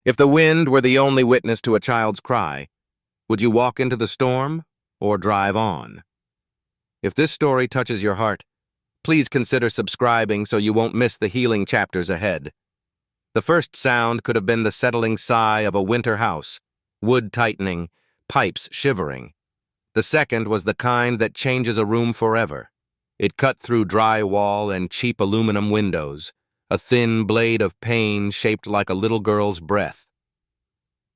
If the wind were the only witness to a child's cry, would you walk into the storm or drive on? If this story touches your heart, please consider subscribing so you won't miss the healing chapters ahead. The first sound could have been the settling sigh of a winter house, wood tightening, pipes shivering. The second was the kind that changes a room forever. It cut through drywall and cheap aluminum windows, a thin blade of pain shaped like a little girl's breath.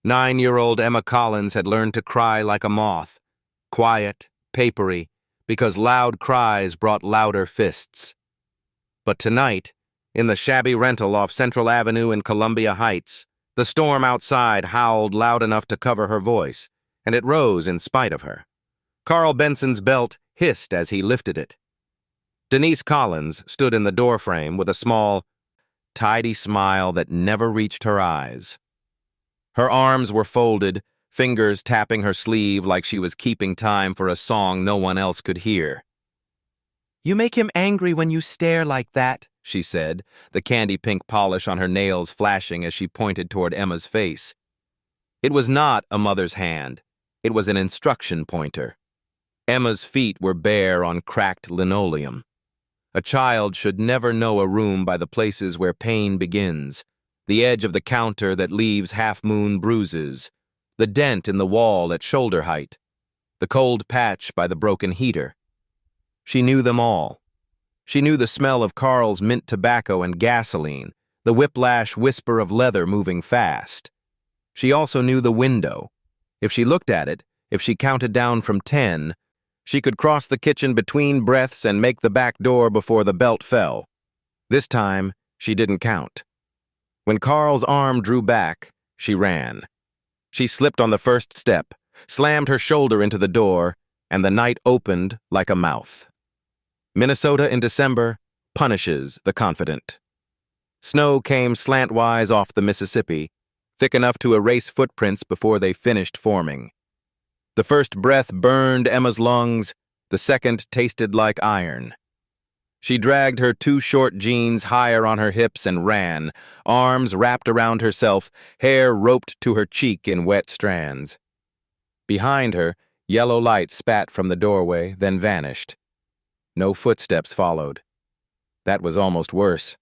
9-year-old Emma Collins had learned to cry like a moth, quiet, papery, because loud cries brought louder fists. But tonight, in the shabby rental off Central Avenue in Columbia Heights, the storm outside howled loud enough to cover her voice, and it rose in spite of her. Carl Benson's belt hissed as he lifted it. Denise Collins stood in the doorframe with a small, tidy smile that never reached her eyes. Her arms were folded, fingers tapping her sleeve like she was keeping time for a song no one else could hear. "You make him angry when you stare like that," she said, the candy-pink polish on her nails flashing as she pointed toward Emma's face. It was not a mother's hand. It was an instruction pointer. Emma's feet were bare on cracked linoleum. A child should never know a room by the places where pain begins, the edge of the counter that leaves half-moon bruises, the dent in the wall at shoulder height, the cold patch by the broken heater. She knew them all. She knew the smell of Carl's mint tobacco and gasoline, the whiplash whisper of leather moving fast. She also knew the window. If she looked at it, if she counted down from 10, she could cross the kitchen between breaths and make the back door before the belt fell. This time, she didn't count. When Carl's arm drew back, she ran. She slipped on the first step, slammed her shoulder into the door, and the night opened like a mouth. Minnesota in December punishes the confident. Snow came slantwise off the Mississippi, thick enough to erase footprints before they finished forming. The first breath burned Emma's lungs, the second tasted like iron. She dragged her too short jeans higher on her hips and ran, arms wrapped around herself, hair roped to her cheek in wet strands. Behind her, yellow light spat from the doorway, then vanished. No footsteps followed. That was almost worse.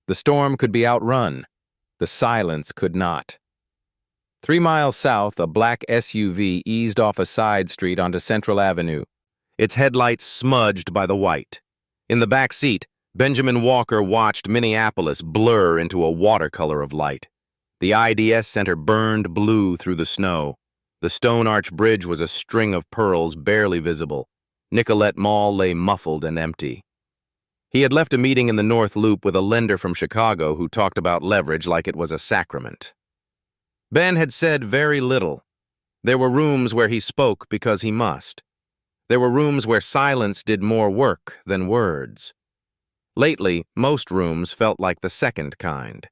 The storm could be outrun. The silence could not. 3 miles south, a black SUV eased off a side street onto Central Avenue, its headlights smudged by the white. In the back seat, Benjamin Walker watched Minneapolis blur into a watercolor of light. The IDS Center burned blue through the snow. The Stone Arch Bridge was a string of pearls barely visible. Nicollet Mall lay muffled and empty. He had left a meeting in the North Loop with a lender from Chicago who talked about leverage like it was a sacrament. Ben had said very little. There were rooms where he spoke because he must. There were rooms where silence did more work than words. Lately, most rooms felt like the second kind.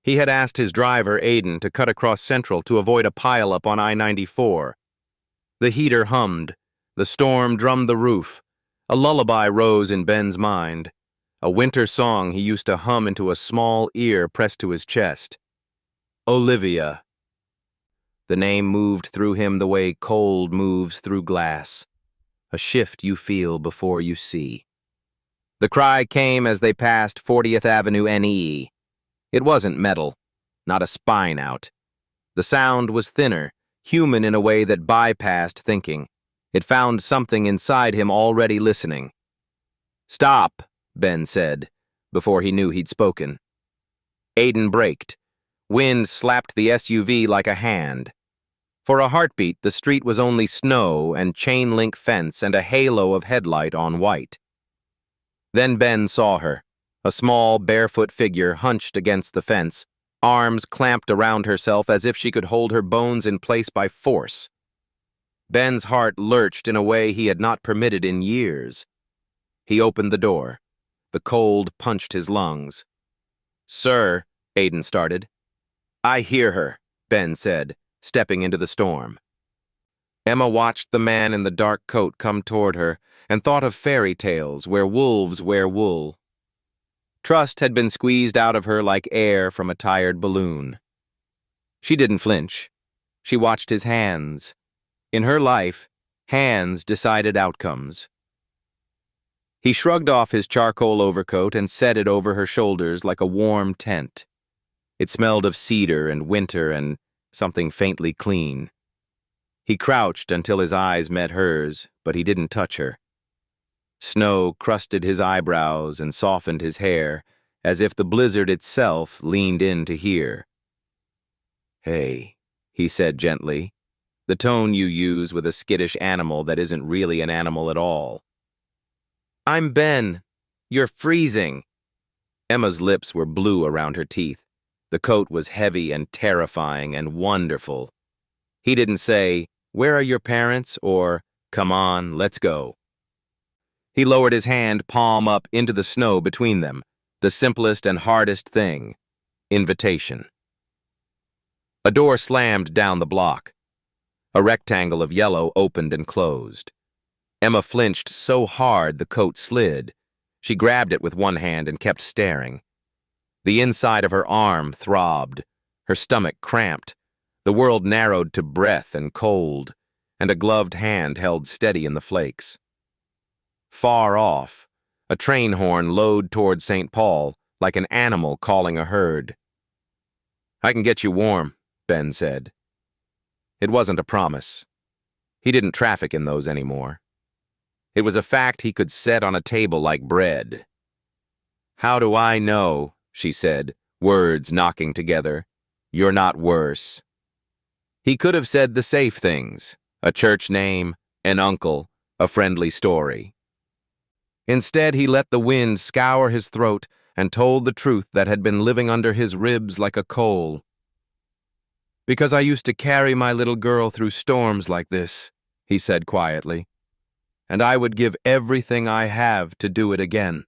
He had asked his driver, Aiden, to cut across Central to avoid a pileup on I-94. The heater hummed. The storm drummed the roof. A lullaby rose in Ben's mind, a winter song he used to hum into a small ear pressed to his chest. Olivia. The name moved through him the way cold moves through glass, a shift you feel before you see. The cry came as they passed 40th Avenue NE. It wasn't metal, not a spine out. The sound was thinner, human in a way that bypassed thinking. It found something inside him already listening. "Stop," Ben said, before he knew he'd spoken. Aiden braked. Wind slapped the SUV like a hand. For a heartbeat, the street was only snow and chain-link fence and a halo of headlight on white. Then Ben saw her, a small, barefoot figure hunched against the fence, arms clamped around herself as if she could hold her bones in place by force. Ben's heart lurched in a way he had not permitted in years. He opened the door. The cold punched his lungs. "Sir," Aiden started. "I hear her," Ben said, stepping into the storm. Emma watched the man in the dark coat come toward her and thought of fairy tales where wolves wear wool. Trust had been squeezed out of her like air from a tired balloon. She didn't flinch. She watched his hands. In her life, hands decided outcomes. He shrugged off his charcoal overcoat and set it over her shoulders like a warm tent. It smelled of cedar and winter and something faintly clean. He crouched until his eyes met hers, but he didn't touch her. Snow crusted his eyebrows and softened his hair, as if the blizzard itself leaned in to hear. "Hey," he said gently, the tone you use with a skittish animal that isn't really an animal at all. "I'm Ben. You're freezing." Emma's lips were blue around her teeth. The coat was heavy and terrifying and wonderful. He didn't say, "Where are your parents?" or, "Come on, let's go." He lowered his hand palm up into the snow between them, the simplest and hardest thing, invitation. A door slammed down the block. A rectangle of yellow opened and closed. Emma flinched so hard the coat slid. She grabbed it with one hand and kept staring. The inside of her arm throbbed. Her stomach cramped. The world narrowed to breath and cold, and a gloved hand held steady in the flakes. Far off, a train horn lowed toward St. Paul like an animal calling a herd. "I can get you warm," Ben said. It wasn't a promise. He didn't traffic in those anymore. It was a fact he could set on a table like bread. "How do I know?" she said, words knocking together. "You're not worse." He could have said the safe things, a church name, an uncle, a friendly story. Instead, he let the wind scour his throat and told the truth that had been living under his ribs like a coal. "Because I used to carry my little girl through storms like this," he said quietly, "and I would give everything I have to do it again."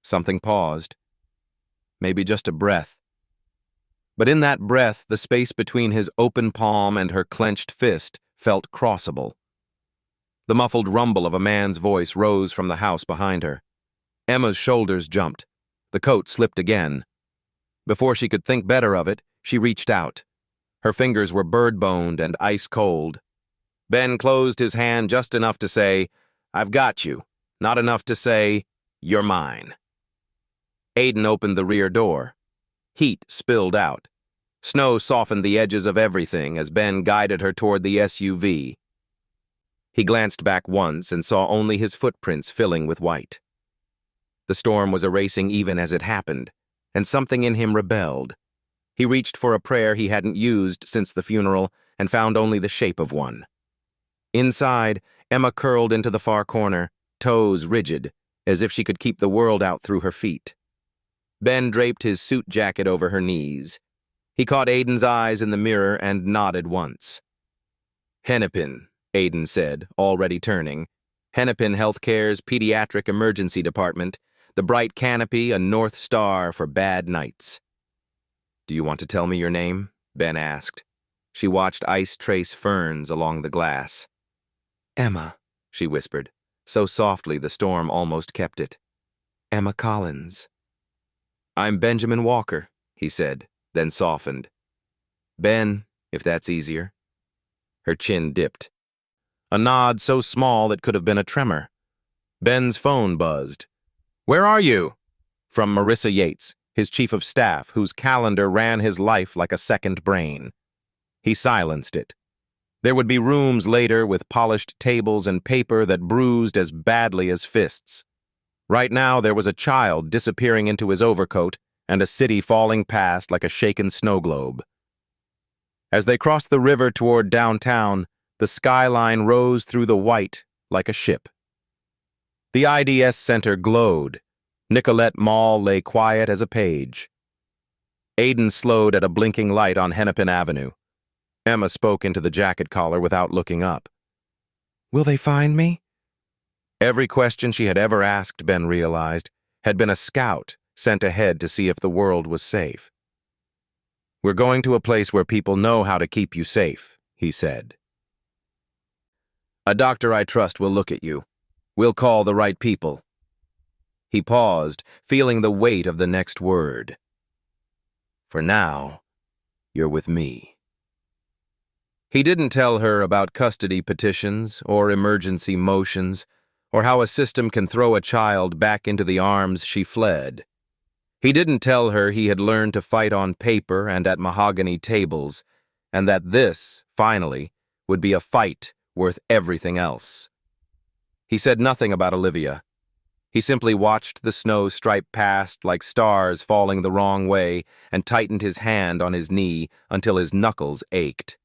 Something paused. Maybe just a breath. But in that breath, the space between his open palm and her clenched fist felt crossable. The muffled rumble of a man's voice rose from the house behind her. Emma's shoulders jumped. The coat slipped again. Before she could think better of it, she reached out. Her fingers were bird-boned and ice-cold. Ben closed his hand just enough to say, "I've got you," not enough to say, "You're mine." Aiden opened the rear door. Heat spilled out. Snow softened the edges of everything as Ben guided her toward the SUV. He glanced back once and saw only his footprints filling with white. The storm was erasing even as it happened, and something in him rebelled. He reached for a prayer he hadn't used since the funeral and found only the shape of one. Inside, Emma curled into the far corner, toes rigid, as if she could keep the world out through her feet. Ben draped his suit jacket over her knees. He caught Aiden's eyes in the mirror and nodded once. "Hennepin," Aiden said, already turning. "Hennepin Healthcare's Pediatric Emergency Department, the bright canopy, a North Star for bad nights." "Do you want to tell me your name?" Ben asked. She watched ice trace ferns along the glass. "Emma," she whispered, so softly the storm almost kept it. "Emma Collins." "I'm Benjamin Walker," he said, then softened. "Ben, if that's easier." Her chin dipped. A nod so small it could have been a tremor. Ben's phone buzzed. "Where are you?" From Marissa Yates, his chief of staff, whose calendar ran his life like a second brain. He silenced it. There would be rooms later with polished tables and paper that bruised as badly as fists. Right now there was a child disappearing into his overcoat and a city falling past like a shaken snow globe. As they crossed the river toward downtown, the skyline rose through the white like a ship. The IDS Center glowed. Nicolette Mall lay quiet as a page. Aiden slowed at a blinking light on Hennepin Avenue. Emma spoke into the jacket collar without looking up. "Will they find me?" Every question she had ever asked, Ben realized, had been a scout sent ahead to see if the world was safe. "We're going to a place where people know how to keep you safe," he said. "A doctor I trust will look at you. We'll call the right people." He paused, feeling the weight of the next word. "For now, You're with me. He didn't tell her about custody petitions or emergency motions or how a system can throw a child back into the arms she fled. He didn't tell her he had learned to fight on paper and at mahogany tables, and that this, finally, would be a fight worth everything else. He said nothing about Olivia. He simply watched the snow stripe past like stars falling the wrong way and tightened his hand on his knee until his knuckles ached.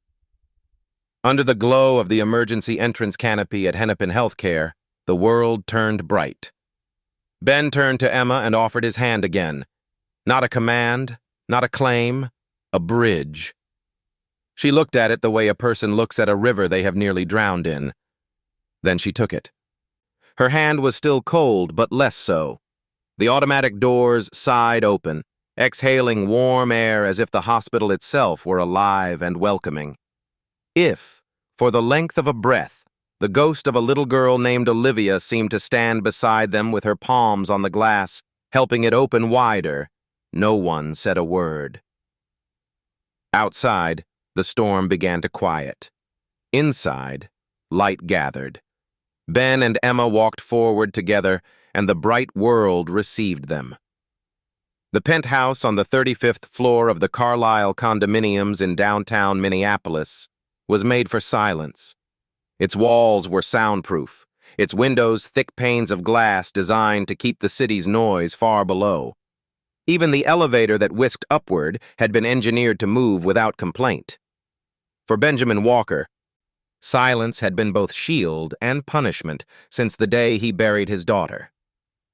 Under the glow of the emergency entrance canopy at Hennepin Healthcare, the world turned bright. Ben turned to Emma and offered his hand again. Not a command, not a claim, a bridge. She looked at it the way a person looks at a river they have nearly drowned in. Then she took it. Her hand was still cold, but less so. The automatic doors sighed open, exhaling warm air as if the hospital itself were alive and welcoming. If, for the length of a breath, the ghost of a little girl named Olivia seemed to stand beside them with her palms on the glass, helping it open wider, no one said a word. Outside, the storm began to quiet. Inside, light gathered. Ben and Emma walked forward together, and the bright world received them. The penthouse on the 35th floor of the Carlisle condominiums in downtown Minneapolis was made for silence. Its walls were soundproof, its windows thick panes of glass designed to keep the city's noise far below. Even the elevator that whisked upward had been engineered to move without complaint. For Benjamin Walker, silence had been both shield and punishment since the day he buried his daughter.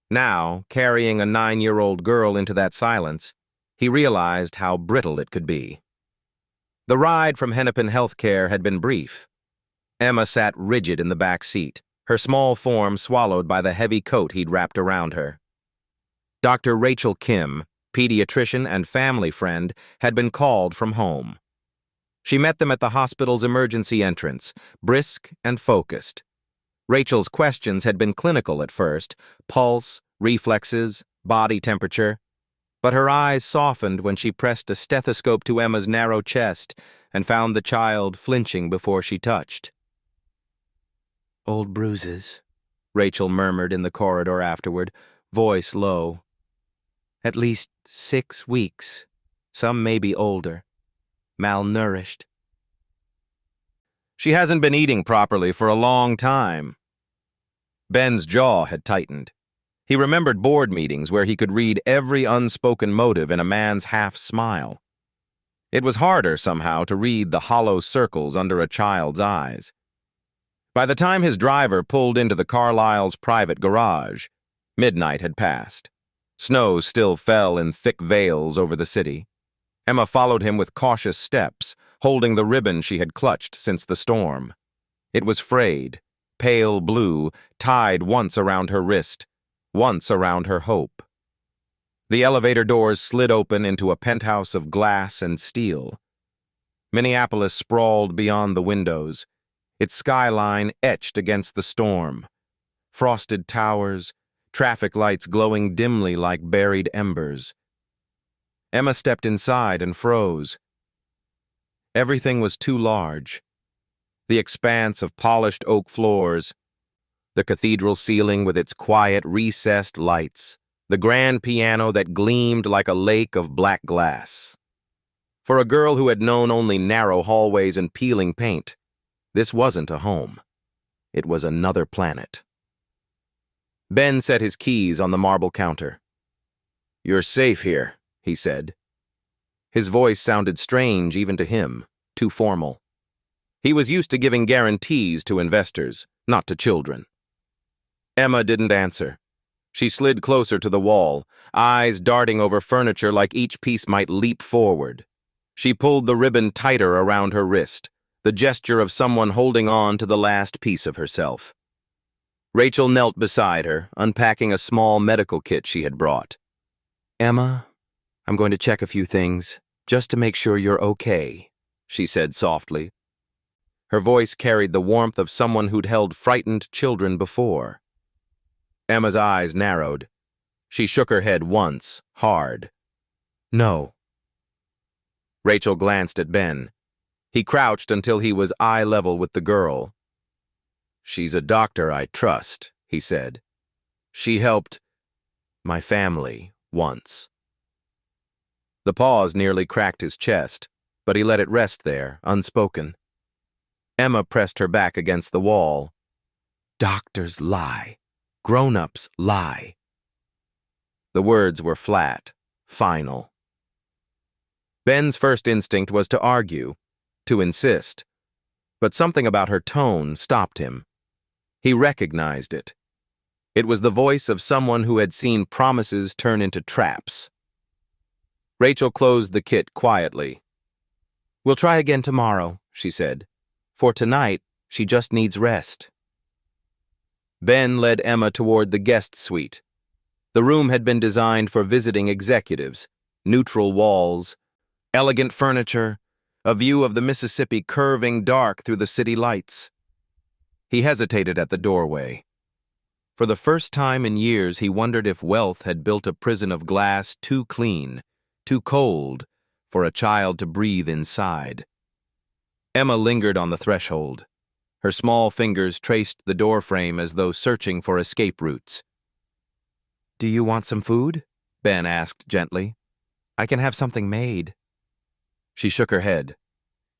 Now, carrying a 9-year-old girl into that silence, he realized how brittle it could be. The ride from Hennepin Healthcare had been brief. Emma sat rigid in the back seat, her small form swallowed by the heavy coat he'd wrapped around her. Dr. Rachel Kim, pediatrician and family friend, had been called from home. She met them at the hospital's emergency entrance, brisk and focused. Rachel's questions had been clinical at first, pulse, reflexes, body temperature, but her eyes softened when she pressed a stethoscope to Emma's narrow chest and found the child flinching before she touched. "Old bruises," Rachel murmured in the corridor afterward, voice low. "At least 6 weeks. Some may be older. Malnourished." "She hasn't been eating properly for a long time." Ben's jaw had tightened. He remembered board meetings where he could read every unspoken motive in a man's half-smile. It was harder, somehow, to read the hollow circles under a child's eyes. By the time his driver pulled into the Carlisle's private garage, midnight had passed. Snow still fell in thick veils over the city. Emma followed him with cautious steps, holding the ribbon she had clutched since the storm. It was frayed, pale blue, tied once around her wrist, once around her hope. The elevator doors slid open into a penthouse of glass and steel. Minneapolis sprawled beyond the windows, its skyline etched against the storm. Frosted towers, traffic lights glowing dimly like buried embers. Emma stepped inside and froze. Everything was too large. The expanse of polished oak floors, the cathedral ceiling with its quiet, recessed lights, the grand piano that gleamed like a lake of black glass. For a girl who had known only narrow hallways and peeling paint, this wasn't a home. It was another planet. Ben set his keys on the marble counter. "You're safe here," he said. His voice sounded strange even to him, too formal. He was used to giving guarantees to investors, not to children. Emma didn't answer. She slid closer to the wall, eyes darting over furniture like each piece might leap forward. She pulled the ribbon tighter around her wrist, the gesture of someone holding on to the last piece of herself. Rachel knelt beside her, unpacking a small medical kit she had brought. "Emma, I'm going to check a few things, just to make sure you're okay," she said softly. Her voice carried the warmth of someone who'd held frightened children before. Emma's eyes narrowed. She shook her head once, hard. "No." Rachel glanced at Ben. He crouched until he was eye level with the girl. "She's a doctor I trust," he said. "She helped my family once." The pause nearly cracked his chest, but he let it rest there, unspoken. Emma pressed her back against the wall. "Doctors lie. Grown-ups lie." The words were flat, final. Ben's first instinct was to argue, to insist, but something about her tone stopped him. He recognized it. It was the voice of someone who had seen promises turn into traps. Rachel closed the kit quietly. "We'll try again tomorrow," she said. "For tonight, she just needs rest." Ben led Emma toward the guest suite. The room had been designed for visiting executives. Neutral walls, elegant furniture, a view of the Mississippi curving dark through the city lights. He hesitated at the doorway. For the first time in years, he wondered if wealth had built a prison of glass too clean, too cold, for a child to breathe inside. Emma lingered on the threshold. Her small fingers traced the doorframe as though searching for escape routes. "Do you want some food?" Ben asked gently. "I can have something made." She shook her head.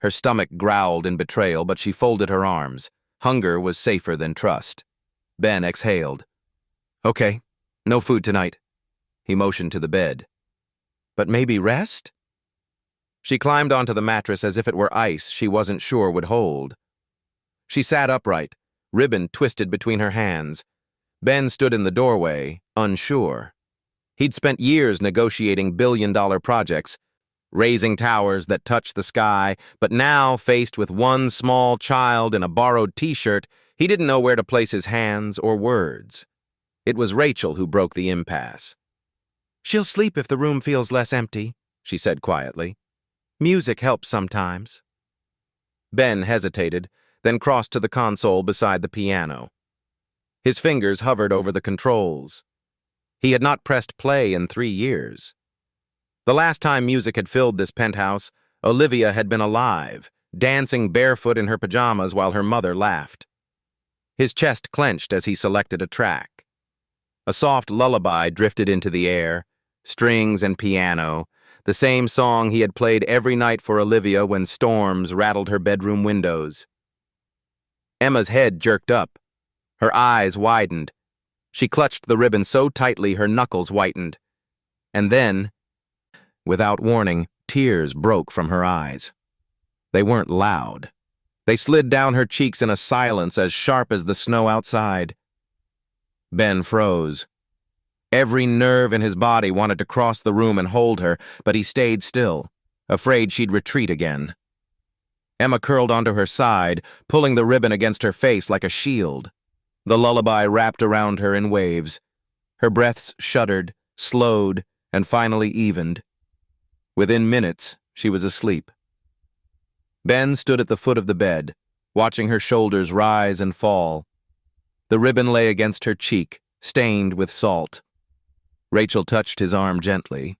Her stomach growled in betrayal, but she folded her arms. Hunger was safer than trust. Ben exhaled. "Okay, no food tonight." He motioned to the bed. "But maybe rest?" She climbed onto the mattress as if it were ice she wasn't sure would hold. She sat upright, ribbon twisted between her hands. Ben stood in the doorway, unsure. He'd spent years negotiating billion-dollar projects, raising towers that touched the sky, but now, faced with one small child in a borrowed t-shirt, he didn't know where to place his hands or words. It was Rachel who broke the impasse. "She'll sleep if the room feels less empty," she said quietly. "Music helps sometimes." Ben hesitated, then crossed to the console beside the piano. His fingers hovered over the controls. He had not pressed play in 3 years. The last time music had filled this penthouse, Olivia had been alive, dancing barefoot in her pajamas while her mother laughed. His chest clenched as he selected a track. A soft lullaby drifted into the air, strings and piano, the same song he had played every night for Olivia when storms rattled her bedroom windows. Emma's head jerked up. Her eyes widened. She clutched the ribbon so tightly her knuckles whitened. And then, without warning, tears broke from her eyes. They weren't loud. They slid down her cheeks in a silence as sharp as the snow outside. Ben froze. Every nerve in his body wanted to cross the room and hold her, but he stayed still, afraid she'd retreat again. Emma curled onto her side, pulling the ribbon against her face like a shield. The lullaby wrapped around her in waves. Her breaths shuddered, slowed, and finally evened. Within minutes, she was asleep. Ben stood at the foot of the bed, watching her shoulders rise and fall. The ribbon lay against her cheek, stained with salt. Rachel touched his arm gently.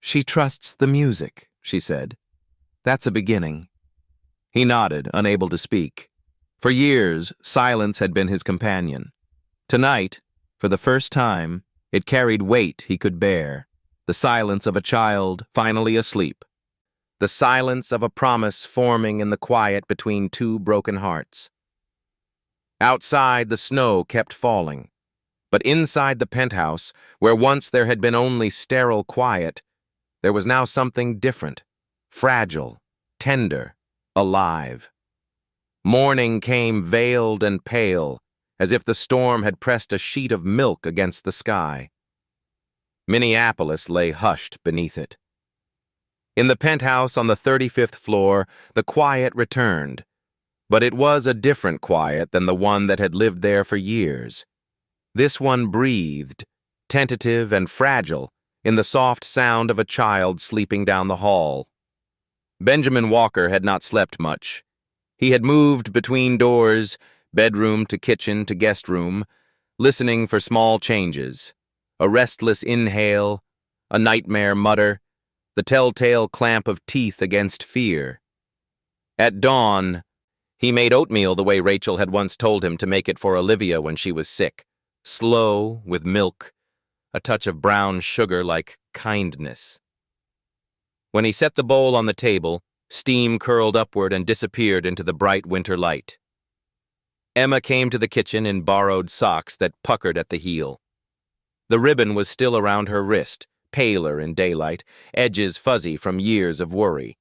"She trusts the music," she said. "That's a beginning." He nodded, unable to speak. For years, silence had been his companion. Tonight, for the first time, it carried weight he could bear. The silence of a child finally asleep. The silence of a promise forming in the quiet between two broken hearts. Outside, the snow kept falling. But inside the penthouse, where once there had been only sterile quiet, there was now something different, fragile, tender, alive. Morning came veiled and pale, as if the storm had pressed a sheet of milk against the sky. Minneapolis lay hushed beneath it. In the penthouse on the 35th floor, the quiet returned, but it was a different quiet than the one that had lived there for years. This one breathed, tentative and fragile, in the soft sound of a child sleeping down the hall. Benjamin Walker had not slept much. He had moved between doors, bedroom to kitchen to guest room, listening for small changes. A restless inhale, a nightmare mutter, the telltale clamp of teeth against fear. At dawn, he made oatmeal the way Rachel had once told him to make it for Olivia when she was sick, slow, with milk, a touch of brown sugar like kindness. When he set the bowl on the table, steam curled upward and disappeared into the bright winter light. Emma came to the kitchen in borrowed socks that puckered at the heel. The ribbon was still around her wrist, paler in daylight, edges fuzzy from years of worry.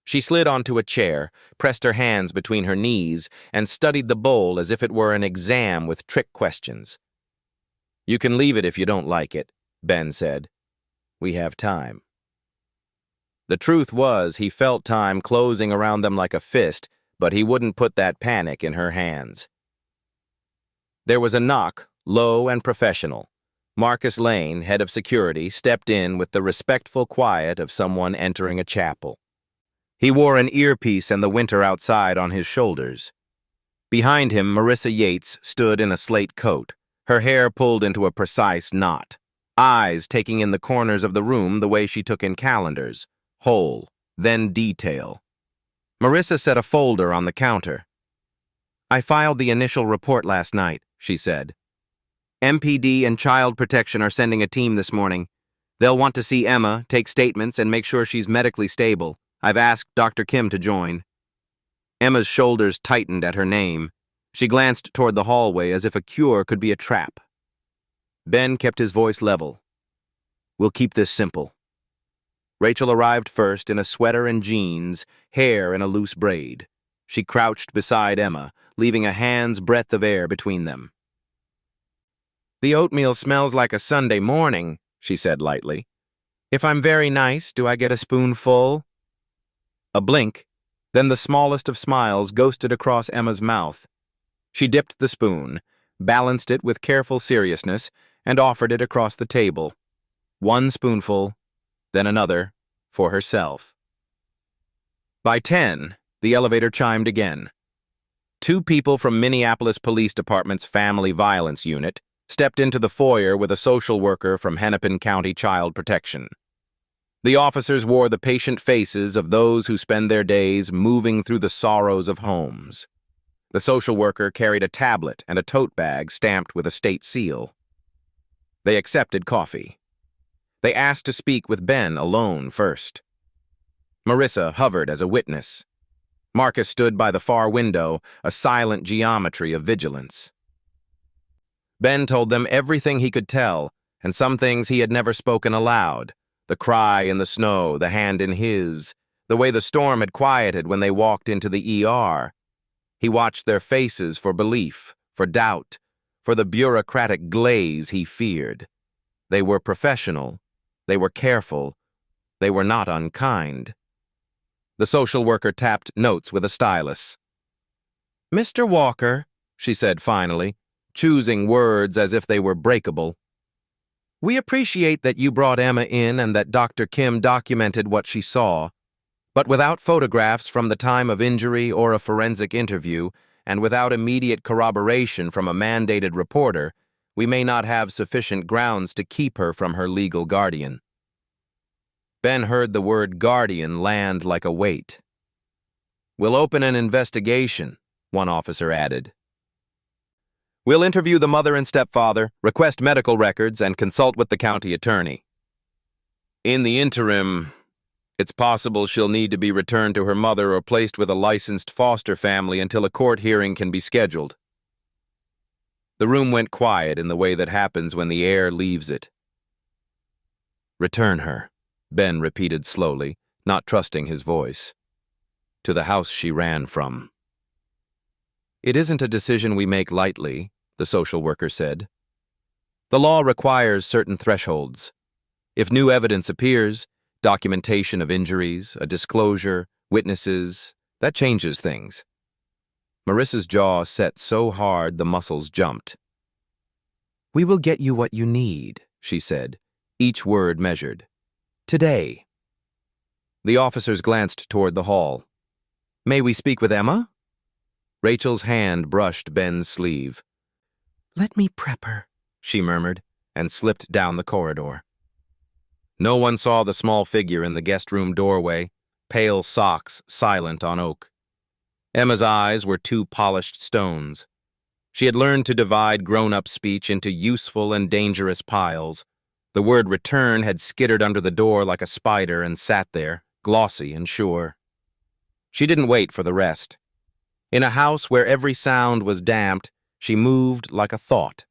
She slid onto a chair, pressed her hands between her knees, and studied the bowl as if it were an exam with trick questions. "You can leave it if you don't like it," Ben said. "We have time." The truth was, he felt time closing around them like a fist, but he wouldn't put that panic in her hands. There was a knock, low and professional. Marcus Lane, head of security, stepped in with the respectful quiet of someone entering a chapel. He wore an earpiece and the winter outside on his shoulders. Behind him, Marissa Yates stood in a slate coat, her hair pulled into a precise knot, eyes taking in the corners of the room the way she took in calendars, whole, then detail. Marissa set a folder on the counter. "I filed the initial report last night," she said. "MPD and Child Protection are sending a team this morning. They'll want to see Emma, take statements, and make sure she's medically stable. I've asked Dr. Kim to join." Emma's shoulders tightened at her name. She glanced toward the hallway as if a cure could be a trap. Ben kept his voice level. "We'll keep this simple." Rachel arrived first in a sweater and jeans, hair in a loose braid. She crouched beside Emma, leaving a hand's breadth of air between them. "The oatmeal smells like a Sunday morning," she said lightly. "If I'm very nice, do I get a spoonful?" A blink, then the smallest of smiles ghosted across Emma's mouth. She dipped the spoon, balanced it with careful seriousness, and offered it across the table. One spoonful, then another, for herself. By 10, the elevator chimed again. Two people from Minneapolis Police Department's Family Violence Unit stepped into the foyer with a social worker from Hennepin County Child Protection. The officers wore the patient faces of those who spend their days moving through the sorrows of homes. The social worker carried a tablet and a tote bag stamped with a state seal. They accepted coffee. They asked to speak with Ben alone first. Marissa hovered as a witness. Marcus stood by the far window, a silent geometry of vigilance. Ben told them everything he could tell, and some things he had never spoken aloud. The cry in the snow, the hand in his, the way the storm had quieted when they walked into the ER. He watched their faces for belief, for doubt, for the bureaucratic glaze he feared. They were professional. They were careful. They were not unkind. The social worker tapped notes with a stylus. "Mr. Walker," she said finally, choosing words as if they were breakable. "We appreciate that you brought Emma in and that Dr. Kim documented what she saw. But without photographs from the time of injury or a forensic interview, and without immediate corroboration from a mandated reporter, we may not have sufficient grounds to keep her from her legal guardian." Ben heard the word guardian land like a weight. "We'll open an investigation," one officer added. "We'll interview the mother and stepfather, request medical records, and consult with the county attorney. In the interim, it's possible she'll need to be returned to her mother or placed with a licensed foster family until a court hearing can be scheduled." The room went quiet in the way that happens when the air leaves it. "Return her," Ben repeated slowly, not trusting his voice. "To the house she ran from." "It isn't a decision we make lightly," the social worker said. "The law requires certain thresholds. If new evidence appears, documentation of injuries, a disclosure, witnesses, that changes things." Marissa's jaw set so hard the muscles jumped. "We will get you what you need," she said, each word measured. "Today." The officers glanced toward the hall. "May we speak with Emma?" Rachel's hand brushed Ben's sleeve. "Let me prep her," she murmured, and slipped down the corridor. No one saw the small figure in the guest room doorway, pale socks silent on oak. Emma's eyes were two polished stones. She had learned to divide grown-up speech into useful and dangerous piles. The word return had skittered under the door like a spider and sat there, glossy and sure. She didn't wait for the rest. In a house where every sound was damped, she moved like a thought.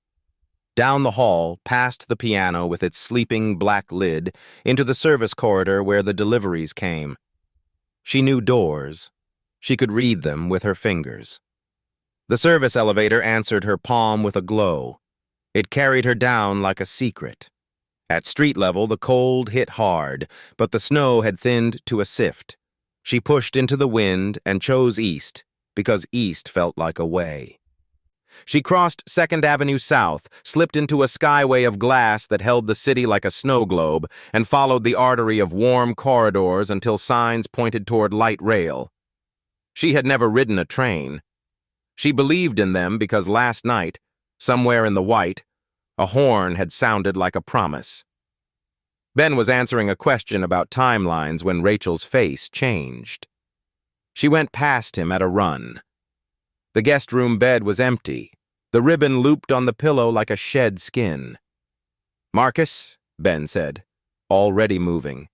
Down the hall, past the piano with its sleeping black lid, into the service corridor where the deliveries came. She knew doors. She could read them with her fingers. The service elevator answered her palm with a glow. It carried her down like a secret. At street level, the cold hit hard, but the snow had thinned to a sift. She pushed into the wind and chose east, because east felt like a way. She crossed 2nd Avenue South, slipped into a skyway of glass that held the city like a snow globe, and followed the artery of warm corridors until signs pointed toward light rail. She had never ridden a train. She believed in them because last night, somewhere in the white, a horn had sounded like a promise. Ben was answering a question about timelines when Rachel's face changed. She went past him at a run. The guest room bed was empty, the ribbon looped on the pillow like a shed skin. "Marcus," Ben said, already moving.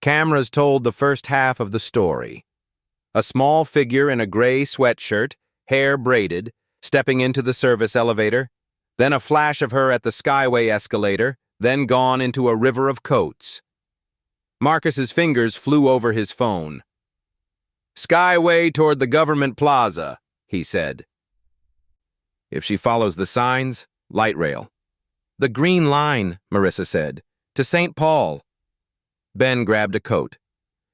Cameras told the first half of the story. A small figure in a gray sweatshirt, hair braided, stepping into the service elevator, then a flash of her at the skyway escalator, then gone into a river of coats. Marcus's fingers flew over his phone. "Skyway toward the government plaza," he said. "If she follows the signs, light rail." "The green line," Marissa said. "To St. Paul." Ben grabbed a coat.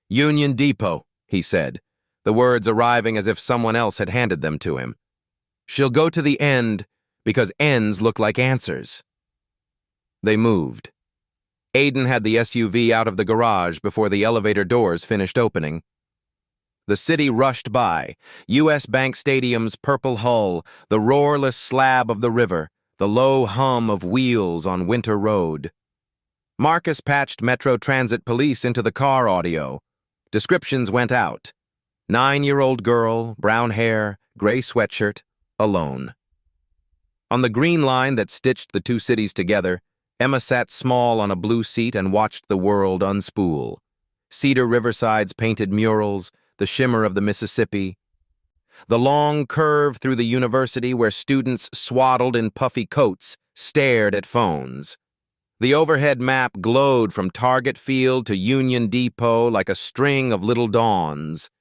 "Union Depot," he said, the words arriving as if someone else had handed them to him. "She'll go to the end because ends look like answers." They moved. Aiden had the SUV out of the garage before the elevator doors finished opening. The city rushed by, U.S. Bank Stadium's purple hull, the roarless slab of the river, the low hum of wheels on Winter Road. Marcus patched Metro Transit Police into the car audio. Descriptions went out. 9-year-old girl, brown hair, gray sweatshirt, alone. On the green line that stitched the two cities together, Emma sat small on a blue seat and watched the world unspool. Cedar Riverside's painted murals, the shimmer of the Mississippi, the long curve through the university where students swaddled in puffy coats stared at phones. The overhead map glowed from Target Field to Union Depot like a string of little dawns.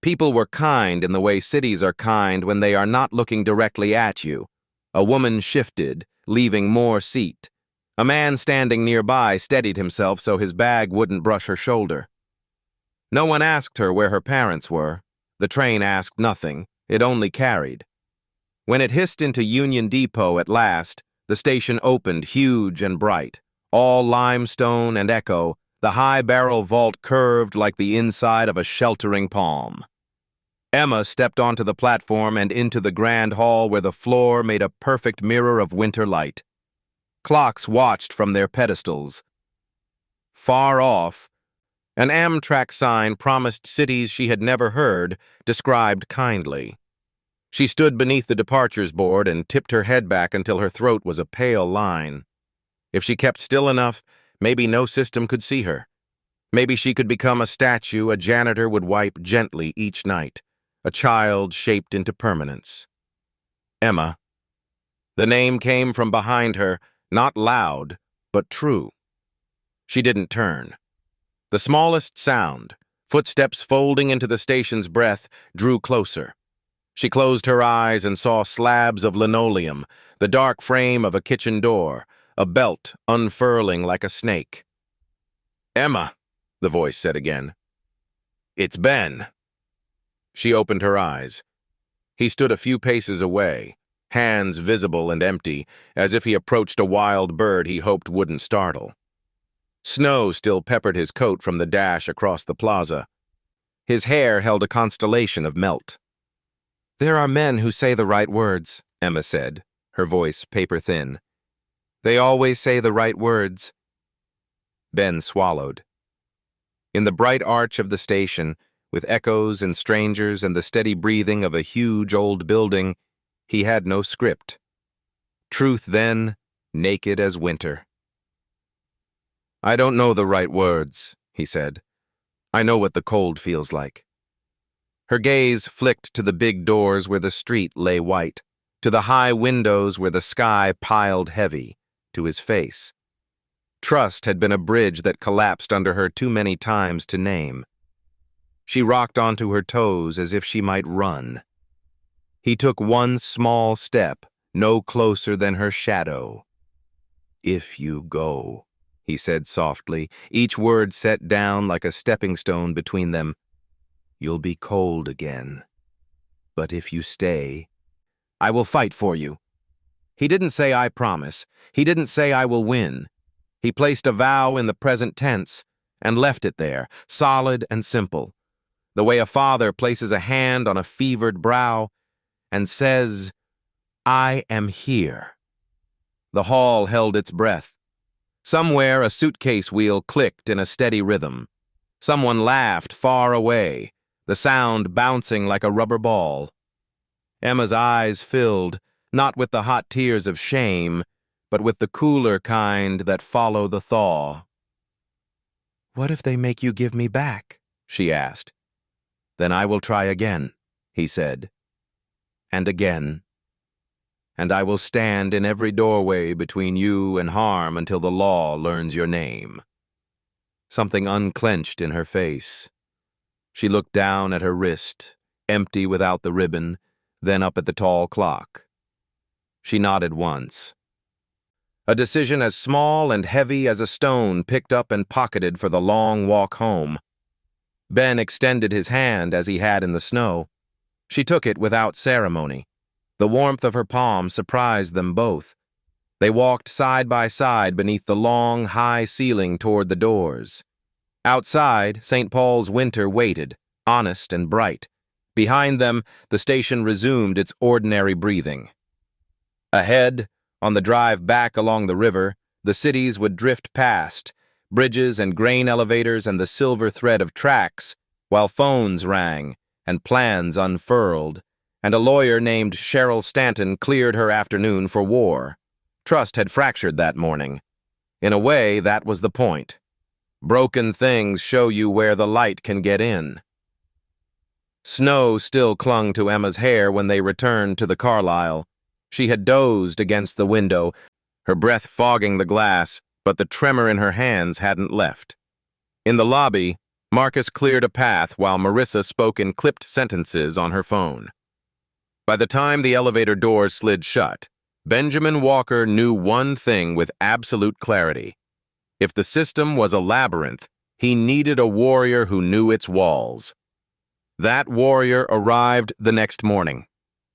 People were kind in the way cities are kind when they are not looking directly at you. A woman shifted, leaving more seat. A man standing nearby steadied himself so his bag wouldn't brush her shoulder. No one asked her where her parents were. The train asked nothing. It only carried. When it hissed into Union Depot at last, the station opened huge and bright. All limestone and echo, the high barrel vault curved like the inside of a sheltering palm. Emma stepped onto the platform and into the grand hall where the floor made a perfect mirror of winter light. Clocks watched from their pedestals. Far off, an Amtrak sign promised cities she had never heard, described kindly. She stood beneath the departures board and tipped her head back until her throat was a pale line. If she kept still enough, maybe no system could see her. Maybe she could become a statue a janitor would wipe gently each night, a child shaped into permanence. Emma. The name came from behind her, not loud, but true. She didn't turn. The smallest sound, footsteps folding into the station's breath, drew closer. She closed her eyes and saw slabs of linoleum, the dark frame of a kitchen door, a belt unfurling like a snake. "Emma," the voice said again. "It's Ben." She opened her eyes. He stood a few paces away, hands visible and empty, as if he approached a wild bird he hoped wouldn't startle. Snow still peppered his coat from the dash across the plaza. His hair held a constellation of melt. "There are men who say the right words," Emma said, her voice paper-thin. "They always say the right words." Ben swallowed. In the bright arch of the station, with echoes and strangers and the steady breathing of a huge old building, he had no script. Truth then, naked as winter. "I don't know the right words," he said. "I know what the cold feels like." Her gaze flicked to the big doors where the street lay white, to the high windows where the sky piled heavy, to his face. Trust had been a bridge that collapsed under her too many times to name. She rocked onto her toes as if she might run. He took one small step, no closer than her shadow. "If you go," he said softly, each word set down like a stepping stone between them, "you'll be cold again. But if you stay, I will fight for you." He didn't say "I promise." He didn't say "I will win." He placed a vow in the present tense and left it there, solid and simple, the way a father places a hand on a fevered brow and says, "I am here." The hall held its breath. Somewhere a suitcase wheel clicked in a steady rhythm. Someone laughed far away, the sound bouncing like a rubber ball. Emma's eyes filled, not with the hot tears of shame, but with the cooler kind that follow the thaw. "What if they make you give me back?" she asked. "Then I will try again," he said. "And again. And I will stand in every doorway between you and harm until the law learns your name." Something unclenched in her face. She looked down at her wrist, empty without the ribbon, then up at the tall clock. She nodded once. A decision as small and heavy as a stone picked up and pocketed for the long walk home. Ben extended his hand as he had in the snow. She took it without ceremony. The warmth of her palm surprised them both. They walked side by side beneath the long, high ceiling toward the doors. Outside, St. Paul's winter waited, honest and bright. Behind them, the station resumed its ordinary breathing. Ahead, on the drive back along the river, the cities would drift past, bridges and grain elevators and the silver thread of tracks, while phones rang and plans unfurled, and a lawyer named Cheryl Stanton cleared her afternoon for war. Trust had fractured that morning. In a way, that was the point. Broken things show you where the light can get in. Snow still clung to Emma's hair when they returned to the Carlisle. She had dozed against the window, her breath fogging the glass, but the tremor in her hands hadn't left. In the lobby, Marcus cleared a path while Marissa spoke in clipped sentences on her phone. By the time the elevator doors slid shut, Benjamin Walker knew one thing with absolute clarity. If the system was a labyrinth, he needed a warrior who knew its walls. That warrior arrived the next morning.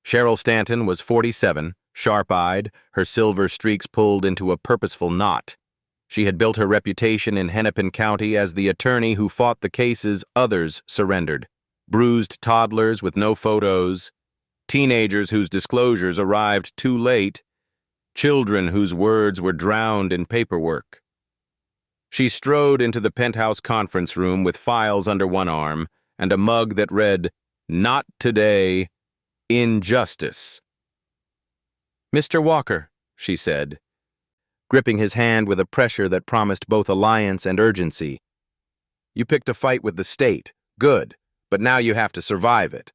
Cheryl Stanton was 47, sharp-eyed, her silver streaks pulled into a purposeful knot. She had built her reputation in Hennepin County as the attorney who fought the cases others surrendered. Bruised toddlers with no photos, teenagers whose disclosures arrived too late, children whose words were drowned in paperwork. She strode into the penthouse conference room with files under one arm and a mug that read, "Not today, injustice." "Mr. Walker," she said, gripping his hand with a pressure that promised both alliance and urgency. "You picked a fight with the state. Good, but now you have to survive it."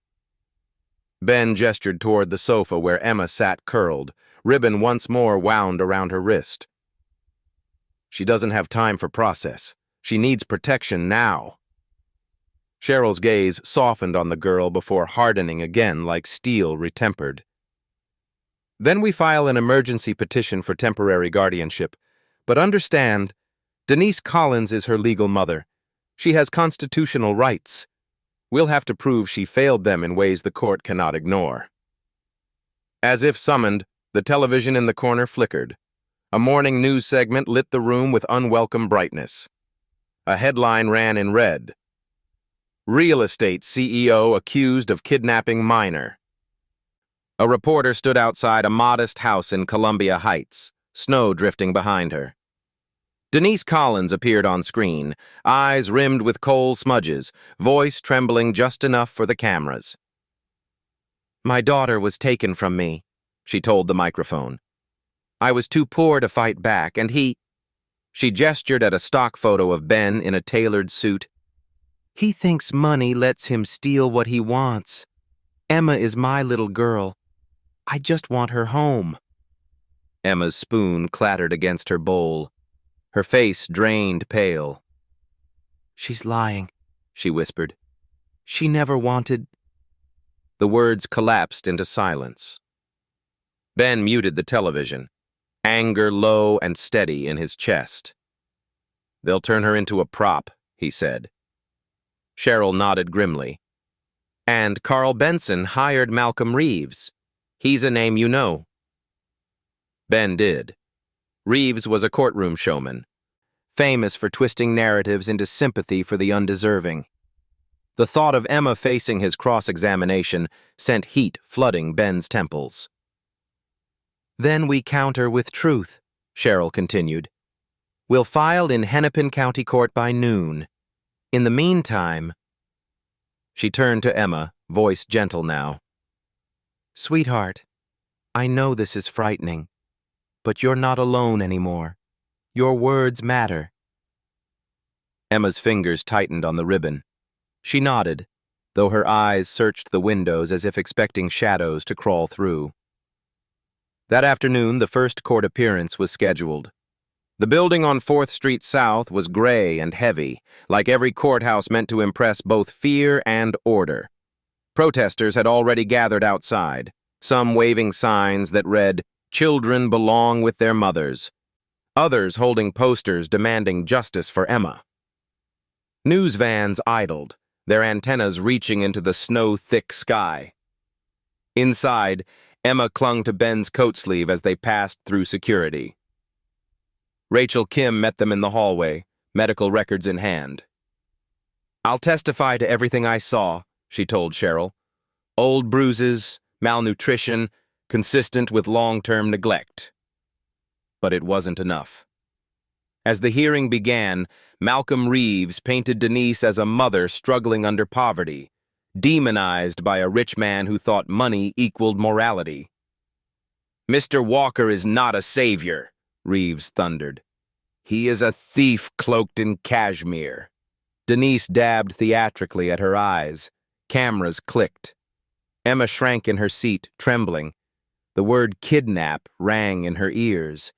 Ben gestured toward the sofa where Emma sat curled, ribbon once more wound around her wrist. "She doesn't have time for process. She needs protection now." Cheryl's gaze softened on the girl before hardening again like steel retempered. "Then we file an emergency petition for temporary guardianship. But understand, Denise Collins is her legal mother. She has constitutional rights. We'll have to prove she failed them in ways the court cannot ignore." As if summoned, the television in the corner flickered. A morning news segment lit the room with unwelcome brightness. A headline ran in red: "Real estate CEO accused of kidnapping minor." A reporter stood outside a modest house in Columbia Heights, snow drifting behind her. Denise Collins appeared on screen, eyes rimmed with coal smudges, voice trembling just enough for the cameras. "My daughter was taken from me," she told the microphone. "I was too poor to fight back, and he—" She gestured at a stock photo of Ben in a tailored suit. "He thinks money lets him steal what he wants. Emma is my little girl. I just want her home." Emma's spoon clattered against her bowl. Her face drained pale. "She's lying," she whispered. "She never wanted—" The words collapsed into silence. Ben muted the television, anger low and steady in his chest. "They'll turn her into a prop," he said. Cheryl nodded grimly. "And Carl Benson hired Malcolm Reeves. He's a name you know." Ben did. Reeves was a courtroom showman, famous for twisting narratives into sympathy for the undeserving. The thought of Emma facing his cross-examination sent heat flooding Ben's temples. "Then we counter with truth," Cheryl continued. "We'll file in Hennepin County Court by noon. In the meantime—" She turned to Emma, voice gentle now. "Sweetheart, I know this is frightening, but you're not alone anymore. Your words matter." Emma's fingers tightened on the ribbon. She nodded, though her eyes searched the windows as if expecting shadows to crawl through. That afternoon, the first court appearance was scheduled. The building on 4th Street South was gray and heavy, like every courthouse meant to impress both fear and order. Protesters had already gathered outside, some waving signs that read, "Children belong with their mothers," others holding posters demanding justice for Emma. News vans idled, their antennas reaching into the snow-thick sky. Inside, Emma clung to Ben's coat sleeve as they passed through security. Rachel Kim met them in the hallway, medical records in hand. "I'll testify to everything I saw," she told Cheryl. "Old bruises, malnutrition, consistent with long-term neglect." But it wasn't enough. As the hearing began, Malcolm Reeves painted Denise as a mother struggling under poverty, demonized by a rich man who thought money equaled morality. "Mr. Walker is not a savior," Reeves thundered. "He is a thief cloaked in cashmere." Denise dabbed theatrically at her eyes. Cameras clicked. Emma shrank in her seat, trembling. The word kidnap rang in her ears.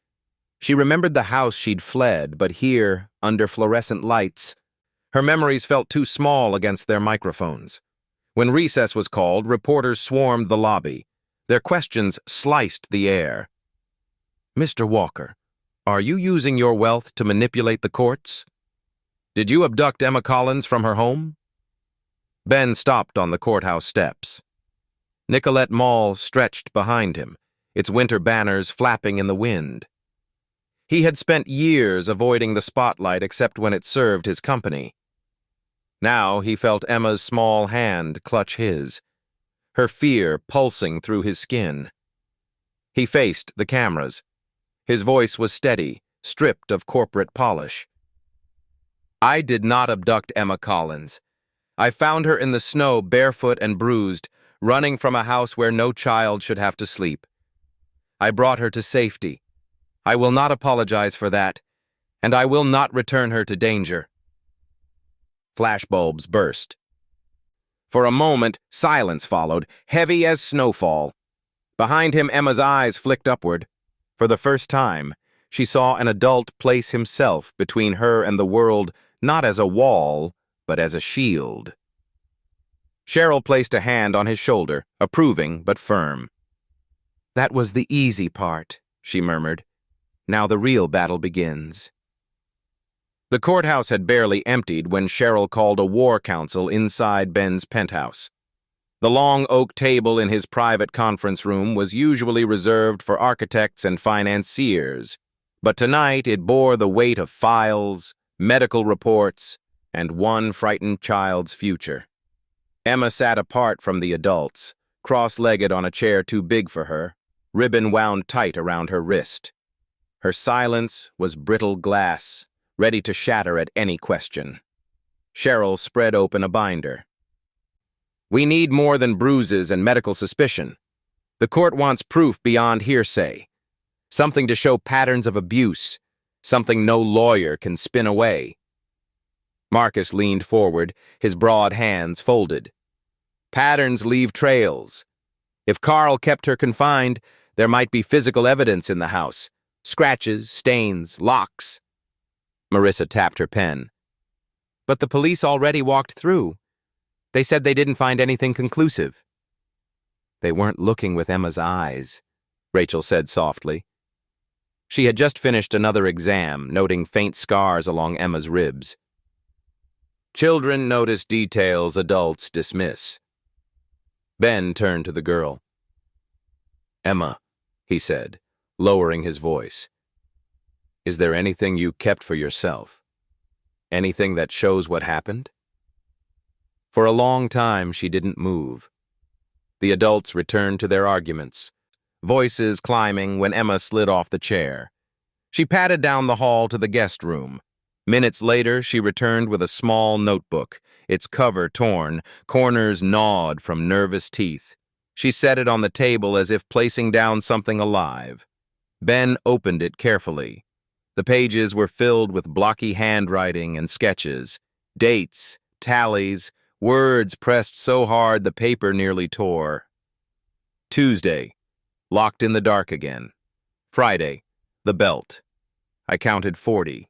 She remembered the house she'd fled, but here, under fluorescent lights, her memories felt too small against their microphones. When recess was called, reporters swarmed the lobby. Their questions sliced the air. "Mr. Walker, are you using your wealth to manipulate the courts? Did you abduct Emma Collins from her home?" Ben stopped on the courthouse steps. Nicolette Mall stretched behind him, its winter banners flapping in the wind. He had spent years avoiding the spotlight except when it served his company. Now he felt Emma's small hand clutch his, her fear pulsing through his skin. He faced the cameras. His voice was steady, stripped of corporate polish. "I did not abduct Emma Collins. I found her in the snow, barefoot and bruised, running from a house where no child should have to sleep. I brought her to safety. I will not apologize for that, and I will not return her to danger." Flashbulbs burst. For a moment, silence followed, heavy as snowfall. Behind him, Emma's eyes flicked upward. For the first time, she saw an adult place himself between her and the world, not as a wall, but as a shield. Cheryl placed a hand on his shoulder, approving but firm. "That was the easy part," she murmured. "Now the real battle begins." The courthouse had barely emptied when Cheryl called a war council inside Ben's penthouse. The long oak table in his private conference room was usually reserved for architects and financiers, but tonight it bore the weight of files, medical reports, and one frightened child's future. Emma sat apart from the adults, cross-legged on a chair too big for her, ribbon wound tight around her wrist. Her silence was brittle glass, ready to shatter at any question. Cheryl spread open a binder. "We need more than bruises and medical suspicion. The court wants proof beyond hearsay. Something to show patterns of abuse, something no lawyer can spin away." Marcus leaned forward, his broad hands folded. "Patterns leave trails. If Carl kept her confined, there might be physical evidence in the house. Scratches, stains, locks." Marissa tapped her pen. "But the police already walked through. They said they didn't find anything conclusive." "They weren't looking with Emma's eyes," Rachel said softly. She had just finished another exam, noting faint scars along Emma's ribs. "Children notice details adults dismiss." Ben turned to the girl. "Emma," he said, lowering his voice, "is there anything you kept for yourself? Anything that shows what happened?" For a long time she didn't move. The adults returned to their arguments, voices climbing when Emma slid off the chair. She padded down the hall to the guest room. Minutes later, she returned with a small notebook, its cover torn, corners gnawed from nervous teeth. She set it on the table as if placing down something alive. Ben opened it carefully. The pages were filled with blocky handwriting and sketches, dates, tallies, words pressed so hard the paper nearly tore. Tuesday, locked in the dark again. Friday, the belt. I counted 40.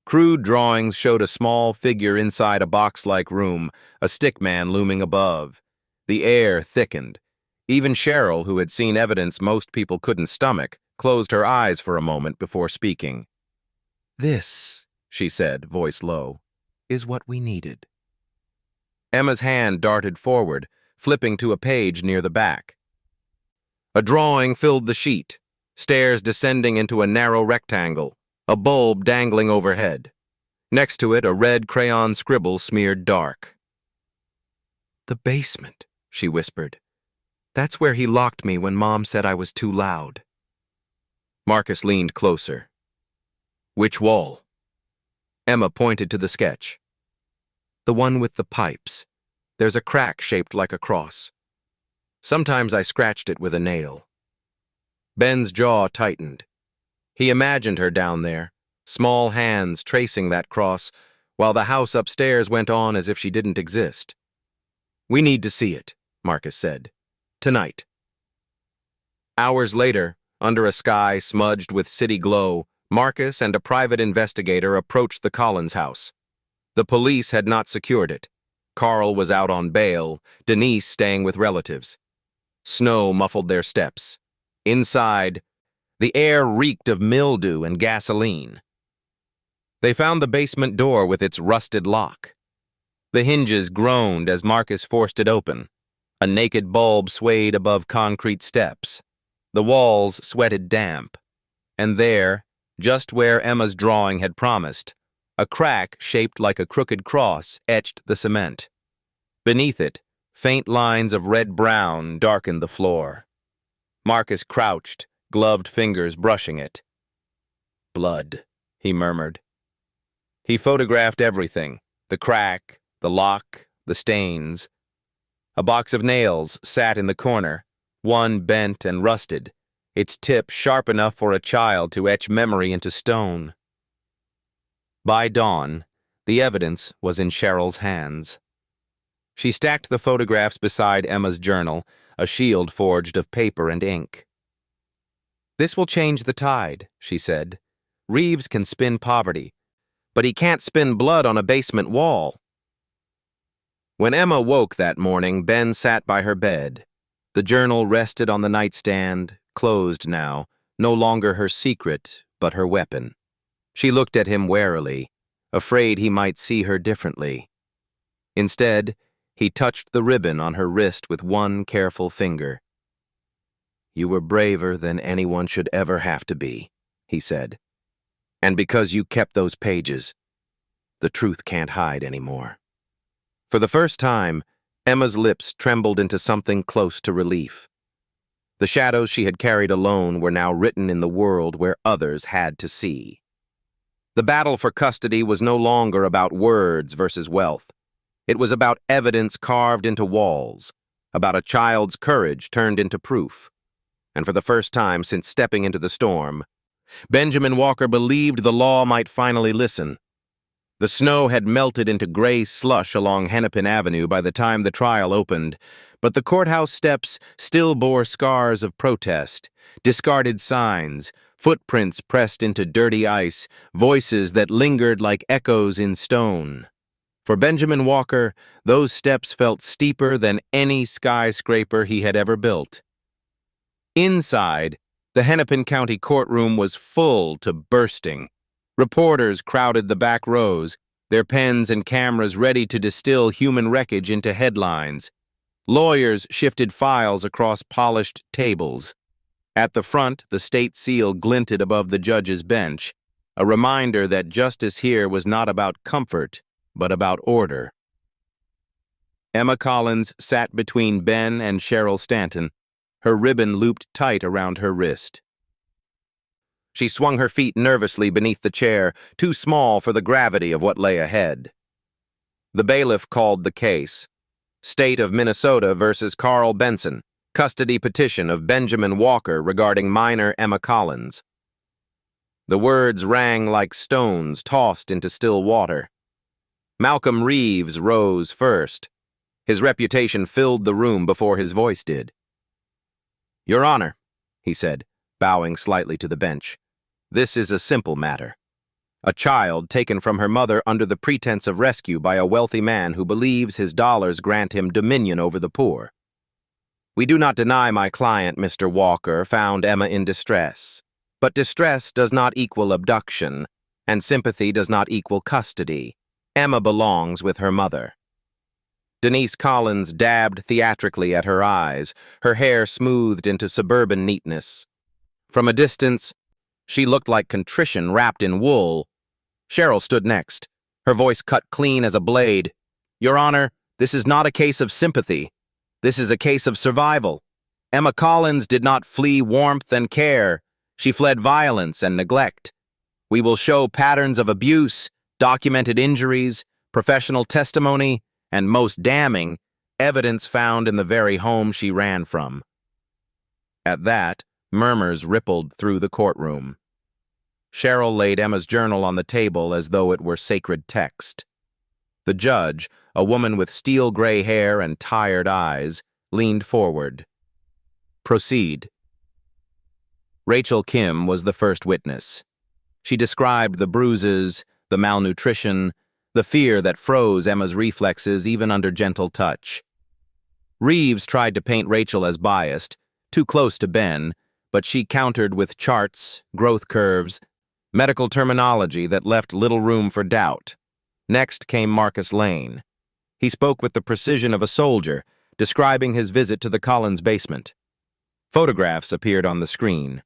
Crude drawings showed a small figure inside a box-like room, a stickman looming above. The air thickened. Even Cheryl, who had seen evidence most people couldn't stomach, closed her eyes for a moment before speaking. "This," she said, voice low, "is what we needed." Emma's hand darted forward, flipping to a page near the back. A drawing filled the sheet, stairs descending into a narrow rectangle, a bulb dangling overhead. Next to it, a red crayon scribble smeared dark. "The basement," she whispered. "That's where he locked me when Mom said I was too loud." Marcus leaned closer. "Which wall?" Emma pointed to the sketch. "The one with the pipes. There's a crack shaped like a cross. Sometimes I scratched it with a nail." Ben's jaw tightened. He imagined her down there, small hands tracing that cross, while the house upstairs went on as if she didn't exist. "We need to see it," Marcus said. "Tonight." Hours later, under a sky smudged with city glow, Marcus and a private investigator approached the Collins house. The police had not secured it. Carl was out on bail, Denise staying with relatives. Snow muffled their steps. Inside, the air reeked of mildew and gasoline. They found the basement door with its rusted lock. The hinges groaned as Marcus forced it open. A naked bulb swayed above concrete steps. The walls sweated damp. And there, just where Emma's drawing had promised, a crack shaped like a crooked cross etched the cement. Beneath it, faint lines of red-brown darkened the floor. Marcus crouched, gloved fingers brushing it. "Blood," he murmured. He photographed everything, the crack, the lock, the stains. A box of nails sat in the corner, one bent and rusted, its tip sharp enough for a child to etch memory into stone. By dawn, the evidence was in Cheryl's hands. She stacked the photographs beside Emma's journal, a shield forged of paper and ink. "This will change the tide," she said. "Reeves can spin poverty, but he can't spin blood on a basement wall." When Emma woke that morning, Ben sat by her bed. The journal rested on the nightstand, closed now, no longer her secret, but her weapon. She looked at him warily, afraid he might see her differently. Instead, he touched the ribbon on her wrist with one careful finger. "You were braver than anyone should ever have to be," he said. "And because you kept those pages, the truth can't hide anymore." For the first time, Emma's lips trembled into something close to relief. The shadows she had carried alone were now written in the world where others had to see. The battle for custody was no longer about words versus wealth. It was about evidence carved into walls, about a child's courage turned into proof. And for the first time since stepping into the storm, Benjamin Walker believed the law might finally listen. The snow had melted into gray slush along Hennepin Avenue by the time the trial opened, but the courthouse steps still bore scars of protest, discarded signs, footprints pressed into dirty ice, voices that lingered like echoes in stone. For Benjamin Walker, those steps felt steeper than any skyscraper he had ever built. Inside, the Hennepin County courtroom was full to bursting. Reporters crowded the back rows, their pens and cameras ready to distill human wreckage into headlines. Lawyers shifted files across polished tables. At the front, the state seal glinted above the judge's bench, a reminder that justice here was not about comfort, but about order. Emma Collins sat between Ben and Cheryl Stanton, her ribbon looped tight around her wrist. She swung her feet nervously beneath the chair, too small for the gravity of what lay ahead. The bailiff called the case. State of Minnesota versus Carl Benson, custody petition of Benjamin Walker regarding minor Emma Collins. The words rang like stones tossed into still water. Malcolm Reeves rose first. His reputation filled the room before his voice did. "Your Honor," he said, bowing slightly to the bench, "this is a simple matter. A child taken from her mother under the pretense of rescue by a wealthy man who believes his dollars grant him dominion over the poor. We do not deny my client, Mr. Walker, found Emma in distress. But distress does not equal abduction, and sympathy does not equal custody. Emma belongs with her mother." Denise Collins dabbed theatrically at her eyes, her hair smoothed into suburban neatness. From a distance, she looked like contrition wrapped in wool. Cheryl stood next, her voice cut clean as a blade. "Your Honor, this is not a case of sympathy. This is a case of survival. Emma Collins did not flee warmth and care. She fled violence and neglect. We will show patterns of abuse, documented injuries, professional testimony, and most damning, evidence found in the very home she ran from." At that, murmurs rippled through the courtroom. Cheryl laid Emma's journal on the table as though it were sacred text. The judge, a woman with steel gray hair and tired eyes, leaned forward. "Proceed." Rachel Kim was the first witness. She described the bruises, the malnutrition, the fear that froze Emma's reflexes even under gentle touch. Reeves tried to paint Rachel as biased, too close to Ben, but she countered with charts, growth curves, medical terminology that left little room for doubt. Next came Marcus Lane. He spoke with the precision of a soldier, describing his visit to the Collins basement. Photographs appeared on the screen.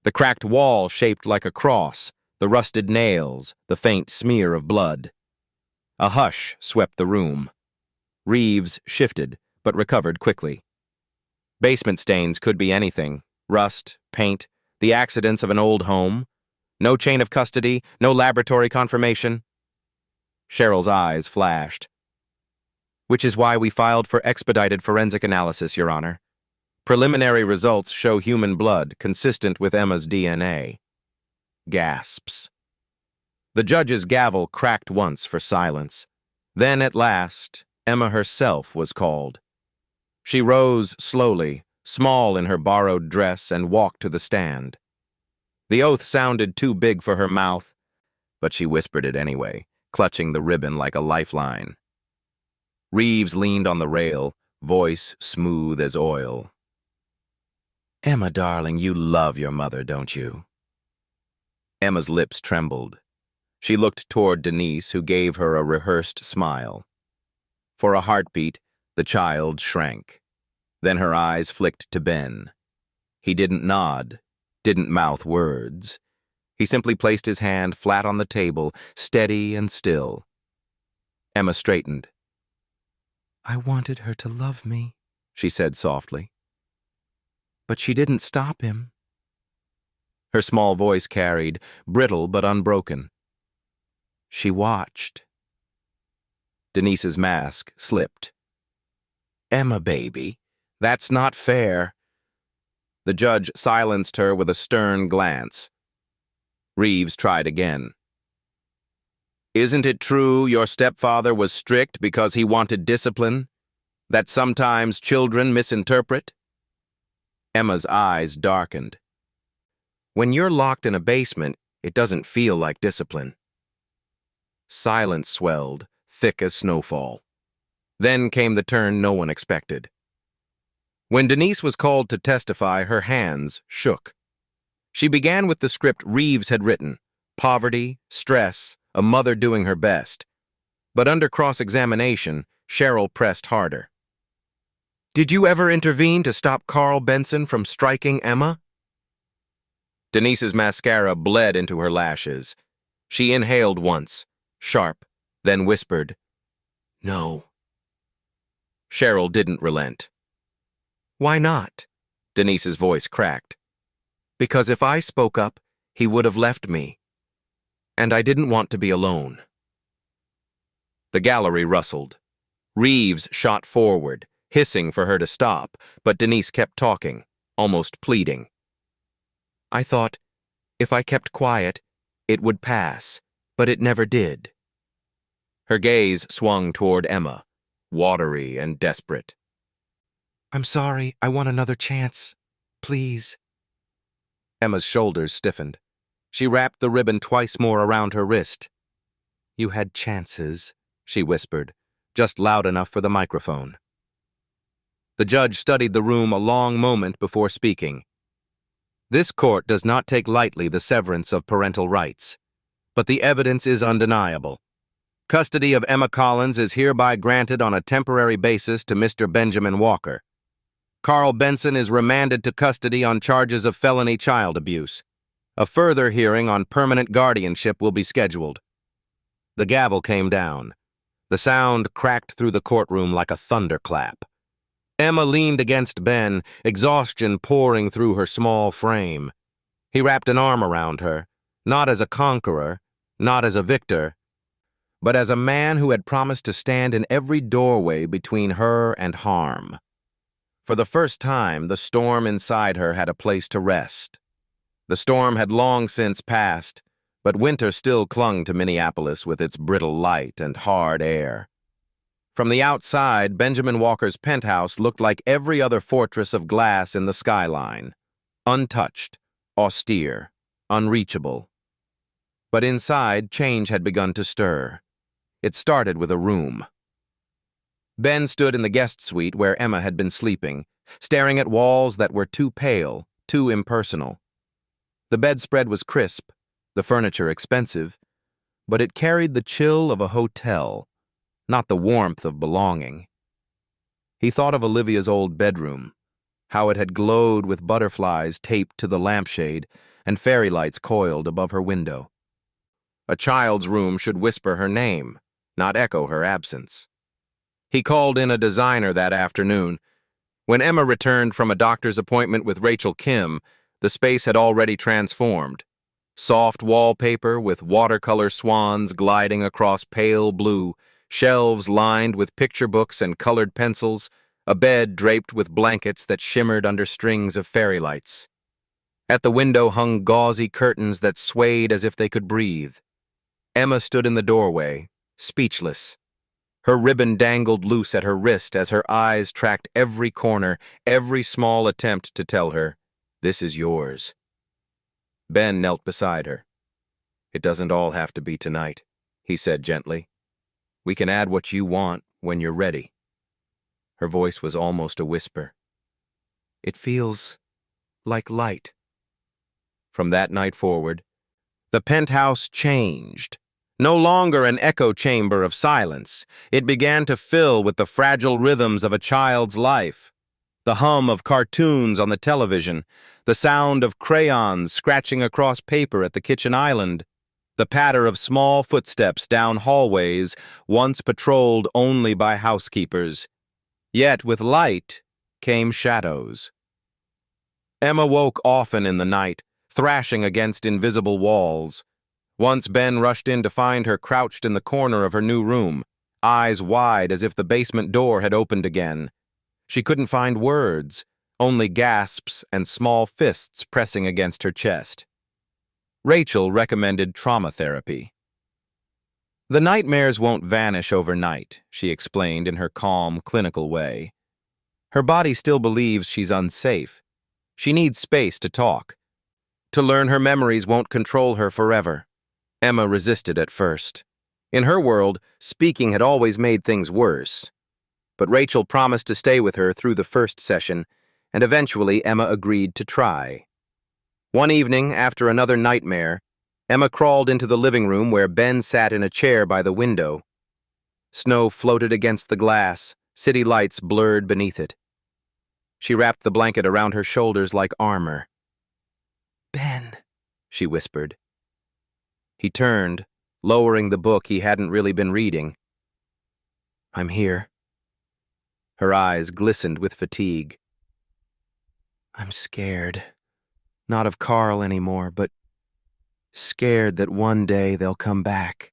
The cracked wall shaped like a cross, the rusted nails, the faint smear of blood. A hush swept the room. Reeves shifted, but recovered quickly. Basement stains could be anything: rust, paint, the accidents of an old home. No chain of custody, no laboratory confirmation. Cheryl's eyes flashed. "Which is why we filed for expedited forensic analysis, Your Honor. Preliminary results show human blood consistent with Emma's DNA." Gasps. The judge's gavel cracked once for silence. Then, at last, Emma herself was called. She rose slowly, small in her borrowed dress, and walked to the stand. The oath sounded too big for her mouth, but she whispered it anyway, clutching the ribbon like a lifeline. Reeves leaned on the rail, voice smooth as oil. "Emma, darling, you love your mother, don't you?" Emma's lips trembled. She looked toward Denise, who gave her a rehearsed smile. For a heartbeat, the child shrank. Then her eyes flicked to Ben. He didn't nod, didn't mouth words. He simply placed his hand flat on the table, steady and still. Emma straightened. "I wanted her to love me," she said softly. But she didn't stop him. Her small voice carried, brittle but unbroken. She watched. Denise's mask slipped. Emma, baby, that's not fair. The judge silenced her with a stern glance. Reeves tried again. Isn't it true your stepfather was strict because he wanted discipline? That sometimes children misinterpret? Emma's eyes darkened. When you're locked in a basement, it doesn't feel like discipline. Silence swelled, thick as snowfall. Then came the turn no one expected. When Denise was called to testify, her hands shook. She began with the script Reeves had written: poverty, stress, a mother doing her best. But under cross-examination, Cheryl pressed harder. Did you ever intervene to stop Carl Benson from striking Emma? Denise's mascara bled into her lashes. She inhaled once, sharp, then whispered, No. Cheryl didn't relent. Why not? Denise's voice cracked. Because if I spoke up, he would have left me. And I didn't want to be alone. The gallery rustled. Reeves shot forward, hissing for her to stop, but Denise kept talking, almost pleading. I thought, if I kept quiet, it would pass, but it never did. Her gaze swung toward Emma, watery and desperate. I'm sorry, I want another chance. Please. Emma's shoulders stiffened. She wrapped the ribbon twice more around her wrist. You had chances, she whispered, just loud enough for the microphone. The judge studied the room a long moment before speaking. This court does not take lightly the severance of parental rights, but the evidence is undeniable. Custody of Emma Collins is hereby granted on a temporary basis to Mr. Benjamin Walker. Carl Benson is remanded to custody on charges of felony child abuse. A further hearing on permanent guardianship will be scheduled. The gavel came down. The sound cracked through the courtroom like a thunderclap. Emma leaned against Ben, exhaustion pouring through her small frame. He wrapped an arm around her, not as a conqueror, not as a victor, but as a man who had promised to stand in every doorway between her and harm. For the first time, the storm inside her had a place to rest. The storm had long since passed, but winter still clung to Minneapolis with its brittle light and hard air. From the outside, Benjamin Walker's penthouse looked like every other fortress of glass in the skyline, untouched, austere, unreachable. But inside, change had begun to stir. It started with a room. Ben stood in the guest suite where Emma had been sleeping, staring at walls that were too pale, too impersonal. The bedspread was crisp, the furniture expensive, but it carried the chill of a hotel, not the warmth of belonging. He thought of Olivia's old bedroom, how it had glowed with butterflies taped to the lampshade and fairy lights coiled above her window. A child's room should whisper her name, not echo her absence. He called in a designer that afternoon. When Emma returned from a doctor's appointment with Rachel Kim, the space had already transformed. Soft wallpaper with watercolor swans gliding across pale blue, shelves lined with picture books and colored pencils, a bed draped with blankets that shimmered under strings of fairy lights. At the window hung gauzy curtains that swayed as if they could breathe. Emma stood in the doorway, speechless. Her ribbon dangled loose at her wrist as her eyes tracked every corner, every small attempt to tell her, "This is yours." Ben knelt beside her. "It doesn't all have to be tonight," he said gently. "We can add what you want when you're ready." Her voice was almost a whisper. "It feels like light." From that night forward, the penthouse changed. No longer an echo chamber of silence, it began to fill with the fragile rhythms of a child's life. The hum of cartoons on the television, the sound of crayons scratching across paper at the kitchen island, the patter of small footsteps down hallways once patrolled only by housekeepers. Yet with light came shadows. Emma woke often in the night, thrashing against invisible walls. Once Ben rushed in to find her crouched in the corner of her new room, eyes wide as if the basement door had opened again. She couldn't find words, only gasps and small fists pressing against her chest. Rachel recommended trauma therapy. "The nightmares won't vanish overnight," she explained in her calm, clinical way. "Her body still believes she's unsafe. She needs space to talk. To learn her memories won't control her forever." Emma resisted at first. In her world, speaking had always made things worse. But Rachel promised to stay with her through the first session, and eventually Emma agreed to try. One evening, after another nightmare, Emma crawled into the living room where Ben sat in a chair by the window. Snow floated against the glass, city lights blurred beneath it. She wrapped the blanket around her shoulders like armor. "Ben," she whispered. He turned, lowering the book he hadn't really been reading. "I'm here." Her eyes glistened with fatigue. "I'm scared. Not of Carl anymore, but scared that one day they'll come back.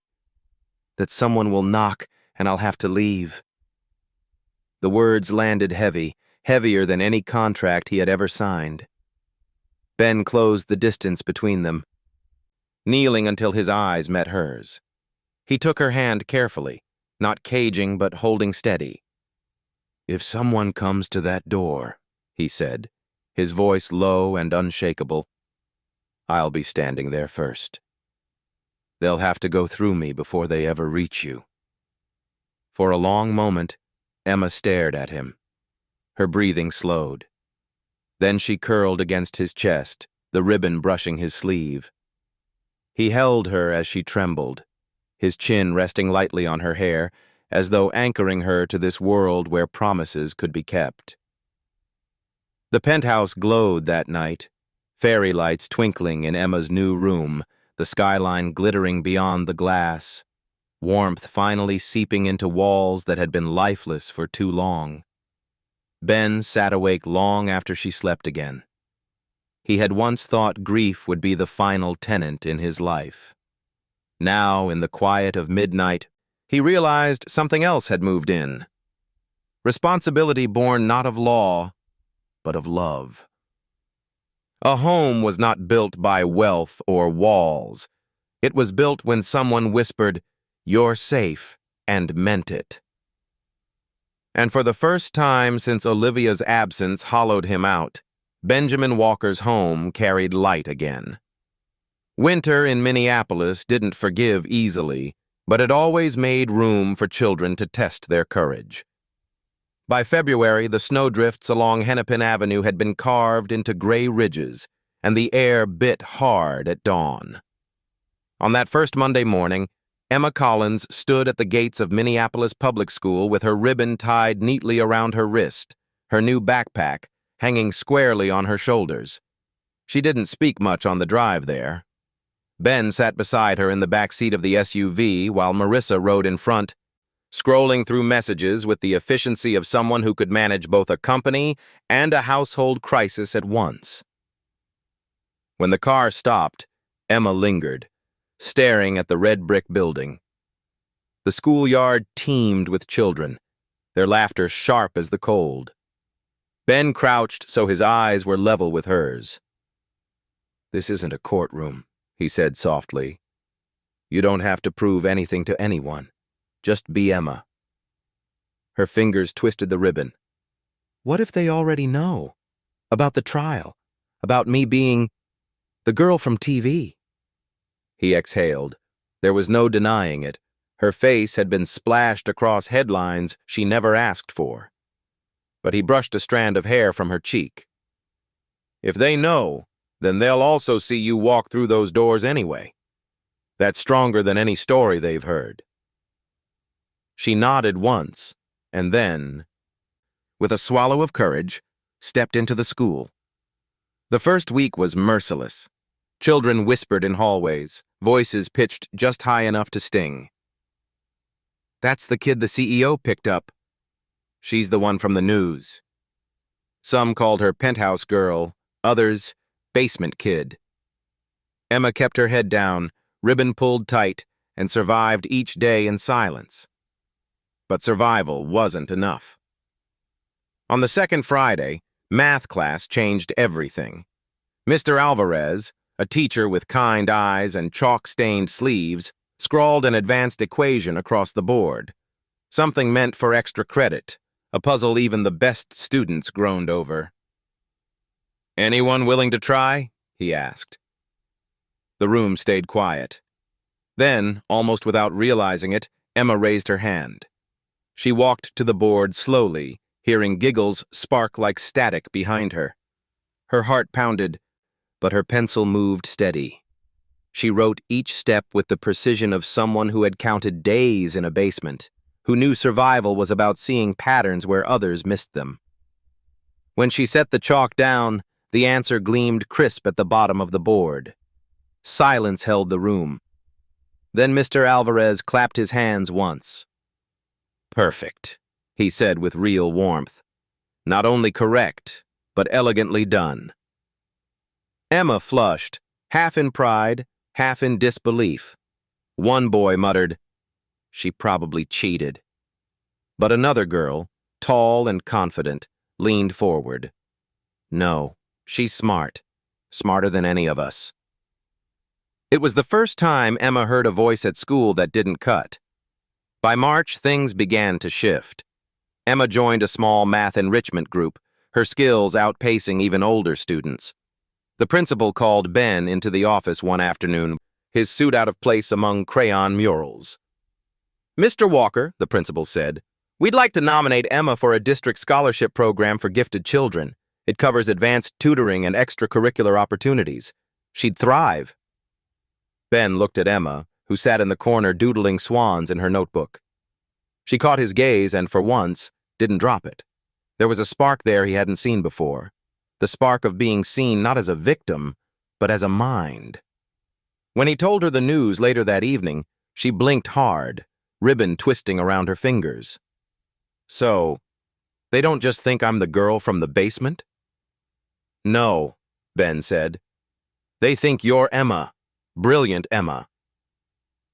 That someone will knock and I'll have to leave." The words landed heavy, heavier than any contract he had ever signed. Ben closed the distance between them, kneeling until his eyes met hers. He took her hand carefully, not caging but holding steady. "If someone comes to that door," he said, his voice low and unshakable, "I'll be standing there first. They'll have to go through me before they ever reach you." For a long moment, Emma stared at him. Her breathing slowed. Then she curled against his chest, the ribbon brushing his sleeve. He held her as she trembled, his chin resting lightly on her hair, as though anchoring her to this world where promises could be kept. The penthouse glowed that night, fairy lights twinkling in Emma's new room, the skyline glittering beyond the glass, warmth finally seeping into walls that had been lifeless for too long. Ben sat awake long after she slept again. He had once thought grief would be the final tenant in his life. Now, in the quiet of midnight, he realized something else had moved in. Responsibility born not of law, but of love. A home was not built by wealth or walls. It was built when someone whispered, "You're safe," and meant it. And for the first time since Olivia's absence hollowed him out, Benjamin Walker's home carried light again. Winter in Minneapolis didn't forgive easily, but it always made room for children to test their courage. By February, the snowdrifts along Hennepin Avenue had been carved into gray ridges, and the air bit hard at dawn. On that first Monday morning, Emma Collins stood at the gates of Minneapolis Public School with her ribbon tied neatly around her wrist, her new backpack hanging squarely on her shoulders. She didn't speak much on the drive there. Ben sat beside her in the back seat of the SUV while Marissa rode in front, scrolling through messages with the efficiency of someone who could manage both a company and a household crisis at once. When the car stopped, Emma lingered, staring at the red brick building. The schoolyard teemed with children, their laughter sharp as the cold. Ben crouched so his eyes were level with hers. "This isn't a courtroom," he said softly. "You don't have to prove anything to anyone. Just be Emma." Her fingers twisted the ribbon. "What if they already know? About the trial? About me being the girl from TV?" He exhaled. There was no denying it. Her face had been splashed across headlines she never asked for. But he brushed a strand of hair from her cheek. "If they know, then they'll also see you walk through those doors anyway. That's stronger than any story they've heard." She nodded once, and then, with a swallow of courage, stepped into the school. The first week was merciless. Children whispered in hallways, voices pitched just high enough to sting. "That's the kid the CEO picked up. She's the one from the news." Some called her penthouse girl, others, basement kid. Emma kept her head down, ribbon pulled tight, and survived each day in silence. But survival wasn't enough. On the second Friday, math class changed everything. Mr. Alvarez, a teacher with kind eyes and chalk-stained sleeves, scrawled an advanced equation across the board. Something meant for extra credit, a puzzle even the best students groaned over. "Anyone willing to try?" he asked. The room stayed quiet. Then, almost without realizing it, Emma raised her hand. She walked to the board slowly, hearing giggles spark like static behind her. Her heart pounded, but her pencil moved steady. She wrote each step with the precision of someone who had counted days in a basement, who knew survival was about seeing patterns where others missed them. When she set the chalk down, the answer gleamed crisp at the bottom of the board. Silence held the room. Then Mr. Alvarez clapped his hands once. "Perfect," he said with real warmth. "Not only correct, but elegantly done." Emma flushed, half in pride, half in disbelief. One boy muttered, "She probably cheated." But another girl, tall and confident, leaned forward. "No, she's smart. Smarter than any of us." It was the first time Emma heard a voice at school that didn't cut. By March, things began to shift. Emma joined a small math enrichment group, her skills outpacing even older students. The principal called Ben into the office one afternoon, his suit out of place among crayon murals. "Mr. Walker," the principal said, "we'd like to nominate Emma for a district scholarship program for gifted children. It covers advanced tutoring and extracurricular opportunities. She'd thrive." Ben looked at Emma, who sat in the corner doodling swans in her notebook. She caught his gaze and, for once, didn't drop it. There was a spark there he hadn't seen before. The spark of being seen not as a victim, but as a mind. When he told her the news later that evening, she blinked hard, ribbon twisting around her fingers. "So, they don't just think I'm the girl from the basement?" "No," Ben said. "They think you're Emma, brilliant Emma."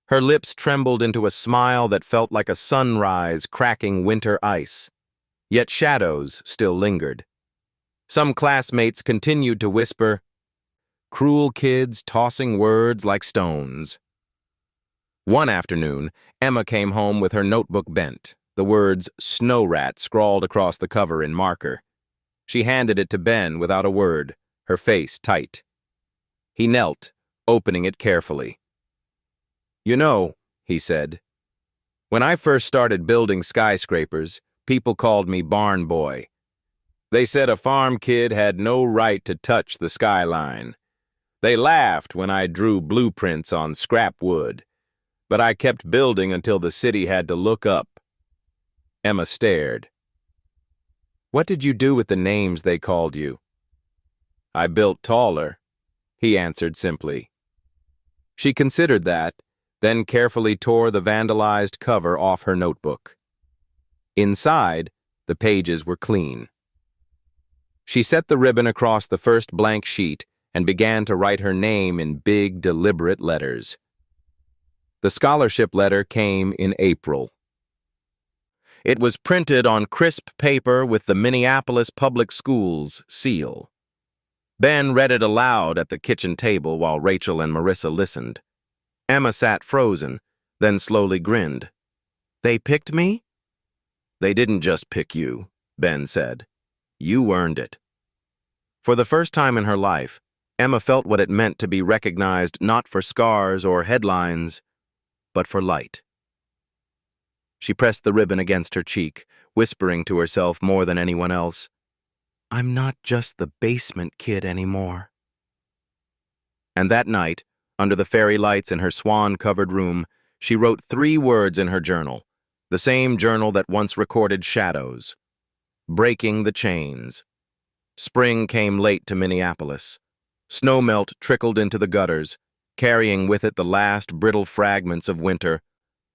Her lips trembled into a smile that felt like a sunrise cracking winter ice. Yet shadows still lingered. Some classmates continued to whisper, "Cruel kids tossing words like stones." One afternoon, Emma came home with her notebook bent, the words "snow rat" scrawled across the cover in marker. She handed it to Ben without a word, her face tight. He knelt, opening it carefully. "You know," he said, "when I first started building skyscrapers, people called me Barn Boy. They said a farm kid had no right to touch the skyline. They laughed when I drew blueprints on scrap wood, but I kept building until the city had to look up." Emma stared. "What did you do with the names they called you?" "I built taller," he answered simply. She considered that, then carefully tore the vandalized cover off her notebook. Inside, the pages were clean. She set the ribbon across the first blank sheet and began to write her name in big, deliberate letters. The scholarship letter came in April. It was printed on crisp paper with the Minneapolis Public Schools seal. Ben read it aloud at the kitchen table while Rachel and Marissa listened. Emma sat frozen, then slowly grinned. "They picked me?" "They didn't just pick you," Ben said. "You earned it." For the first time in her life, Emma felt what it meant to be recognized not for scars or headlines, but for light. She pressed the ribbon against her cheek, whispering to herself more than anyone else, "I'm not just the basement kid anymore." And that night, under the fairy lights in her swan-covered room, she wrote 3 words in her journal, the same journal that once recorded shadows. Breaking the chains. Spring came late to Minneapolis. Snowmelt trickled into the gutters, carrying with it the last brittle fragments of winter,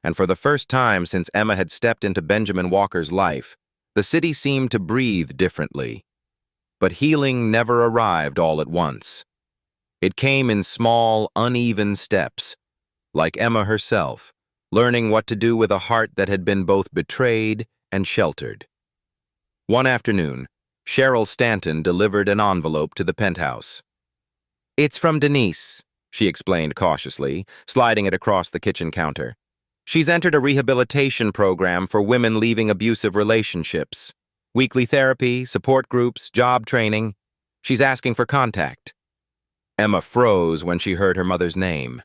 and for the first time since Emma had stepped into Benjamin Walker's life, the city seemed to breathe differently. But healing never arrived all at once. It came in small, uneven steps, like Emma herself, learning what to do with a heart that had been both betrayed and sheltered. One afternoon, Cheryl Stanton delivered an envelope to the penthouse. "It's from Denise," she explained cautiously, sliding it across the kitchen counter. "She's entered a rehabilitation program for women leaving abusive relationships. Weekly therapy, support groups, job training. She's asking for contact." Emma froze when she heard her mother's name.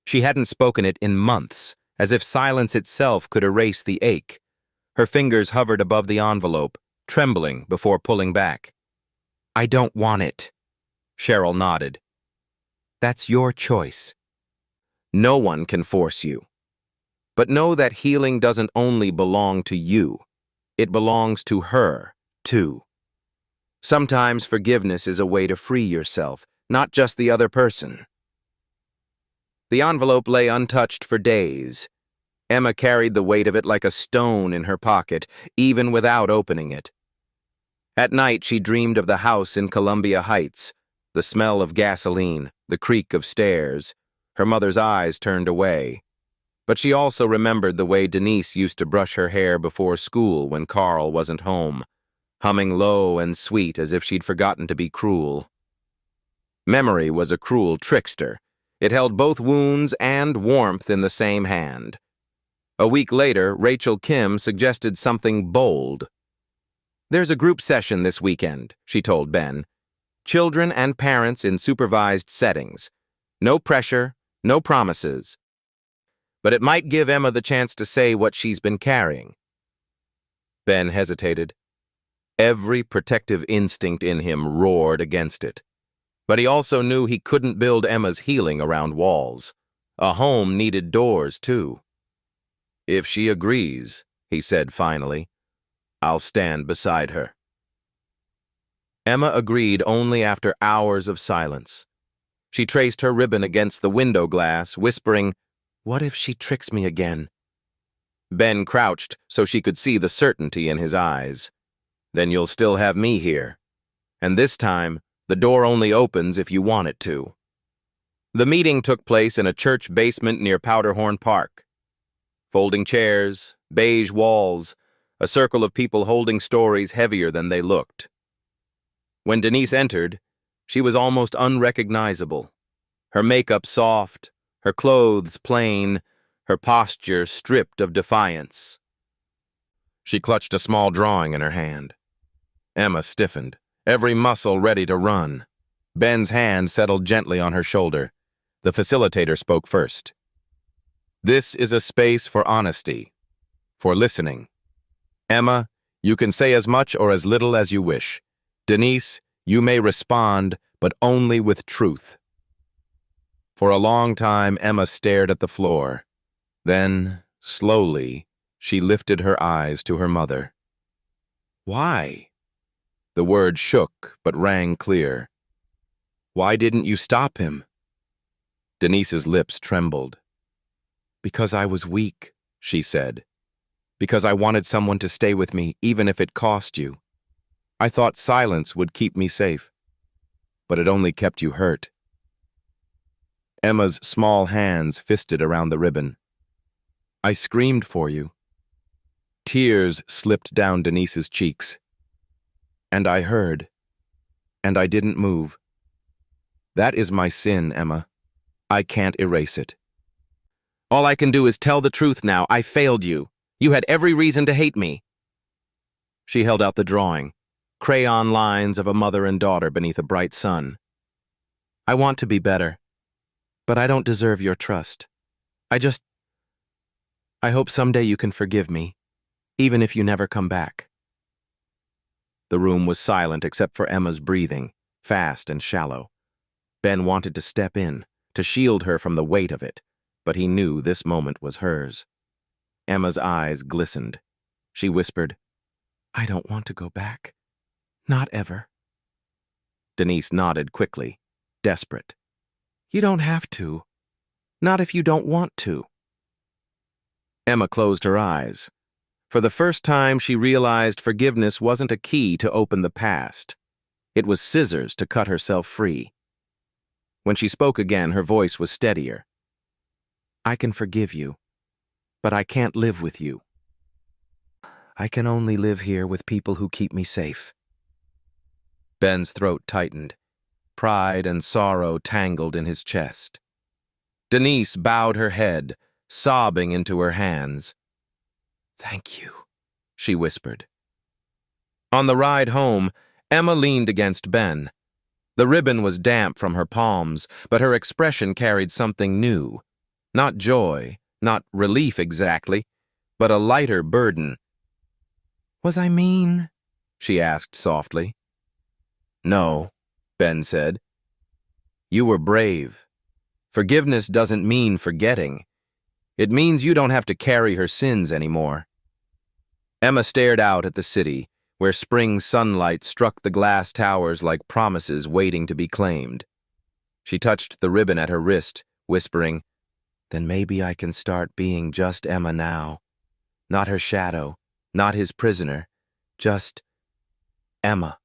She hadn't spoken it in months, as if silence itself could erase the ache. Her fingers hovered above the envelope, trembling before pulling back. "I don't want it." Cheryl nodded. "That's your choice. No one can force you. But know that healing doesn't only belong to you. It belongs to her, too. Sometimes forgiveness is a way to free yourself, not just the other person." The envelope lay untouched for days. Emma carried the weight of it like a stone in her pocket, even without opening it. At night, she dreamed of the house in Columbia Heights, the smell of gasoline, the creak of stairs. Her mother's eyes turned away. But she also remembered the way Denise used to brush her hair before school when Carl wasn't home, humming low and sweet as if she'd forgotten to be cruel. Memory was a cruel trickster. It held both wounds and warmth in the same hand. A week later, Rachel Kim suggested something bold. "There's a group session this weekend," she told Ben. "Children and parents in supervised settings. No pressure, no promises. But it might give Emma the chance to say what she's been carrying." Ben hesitated. Every protective instinct in him roared against it. But he also knew he couldn't build Emma's healing around walls. A home needed doors, too. "If she agrees," he said finally, "I'll stand beside her." Emma agreed only after hours of silence. She traced her ribbon against the window glass, whispering, "What if she tricks me again?" Ben crouched so she could see the certainty in his eyes. "Then you'll still have me here. And this time, the door only opens if you want it to." The meeting took place in a church basement near Powderhorn Park. Folding chairs, beige walls, a circle of people holding stories heavier than they looked. When Denise entered, she was almost unrecognizable. Her makeup soft, her clothes plain, her posture stripped of defiance. She clutched a small drawing in her hand. Emma stiffened, every muscle ready to run. Ben's hand settled gently on her shoulder. The facilitator spoke first. "This is a space for honesty, for listening. Emma, you can say as much or as little as you wish. Denise, you may respond, but only with truth." For a long time, Emma stared at the floor. Then, slowly, she lifted her eyes to her mother. "Why?" The word shook, but rang clear. "Why didn't you stop him?" Denise's lips trembled. "Because I was weak," she said. "Because I wanted someone to stay with me, even if it cost you. I thought silence would keep me safe. But it only kept you hurt." Emma's small hands fisted around the ribbon. "I screamed for you." Tears slipped down Denise's cheeks. "And I heard. And I didn't move. That is my sin, Emma. I can't erase it." "All I can do is tell the truth now. I failed you. You had every reason to hate me." She held out the drawing, crayon lines of a mother and daughter beneath a bright sun. "I want to be better, but I don't deserve your trust. I hope someday you can forgive me, even if you never come back." The room was silent except for Emma's breathing, fast and shallow. Ben wanted to step in, to shield her from the weight of it, but he knew this moment was hers. Emma's eyes glistened. She whispered, "I don't want to go back. Not ever." Denise nodded quickly, desperate. "You don't have to. Not if you don't want to." Emma closed her eyes. For the first time, she realized forgiveness wasn't a key to open the past. It was scissors to cut herself free. When she spoke again, her voice was steadier. I can forgive you, but I can't live with you. I can only live here with people who keep me safe. Ben's throat tightened. Pride and sorrow tangled in his chest. Denise bowed her head, sobbing into her hands. Thank you, she whispered. On the ride home, Emma leaned against Ben. The ribbon was damp from her palms, but her expression carried something new. Not joy, not relief exactly, but a lighter burden. Was I mean? She asked softly. No, Ben said. You were brave. Forgiveness doesn't mean forgetting. It means you don't have to carry her sins anymore. Emma stared out at the city, where spring sunlight struck the glass towers like promises waiting to be claimed. She touched the ribbon at her wrist, whispering, Then maybe I can start being just Emma now. Not her shadow, not his prisoner, just Emma.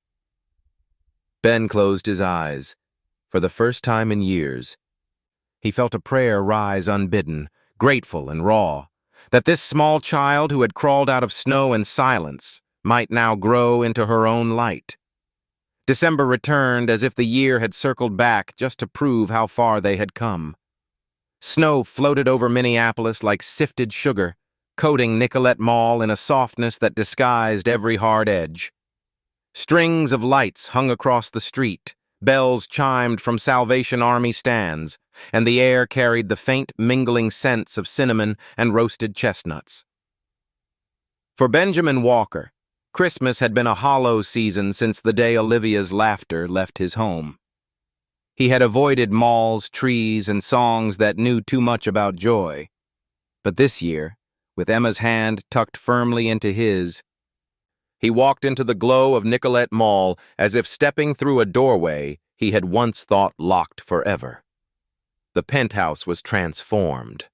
Ben closed his eyes. For the first time in years, he felt a prayer rise unbidden, grateful and raw, that this small child who had crawled out of snow and silence might now grow into her own light. December returned as if the year had circled back just to prove how far they had come. Snow floated over Minneapolis like sifted sugar, coating Nicollet Mall in a softness that disguised every hard edge. Strings of lights hung across the street, bells chimed from Salvation Army stands, and the air carried the faint mingling scents of cinnamon and roasted chestnuts. For Benjamin Walker, Christmas had been a hollow season since the day Olivia's laughter left his home. He had avoided malls, trees, and songs that knew too much about joy. But this year, with Emma's hand tucked firmly into his, he walked into the glow of Nicollet Mall as if stepping through a doorway he had once thought locked forever. The penthouse was transformed.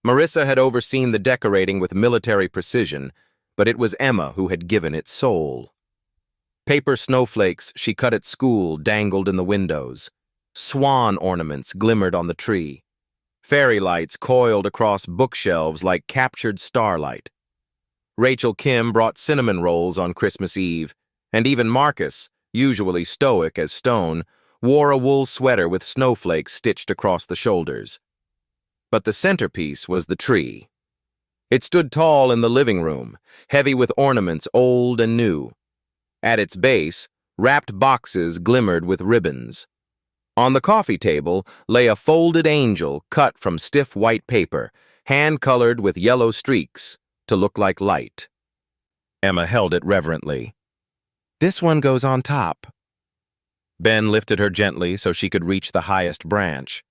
Marissa had overseen the decorating with military precision, but it was Emma who had given it soul. Paper snowflakes she cut at school dangled in the windows. Swan ornaments glimmered on the tree. Fairy lights coiled across bookshelves like captured starlight. Rachel Kim brought cinnamon rolls on Christmas Eve, and even Marcus, usually stoic as stone, wore a wool sweater with snowflakes stitched across the shoulders. But the centerpiece was the tree. It stood tall in the living room, heavy with ornaments old and new. At its base, wrapped boxes glimmered with ribbons. On the coffee table lay a folded angel cut from stiff white paper, hand-colored with yellow streaks, to look like light. Emma held it reverently. This one goes on top. Ben lifted her gently so she could reach the highest branch.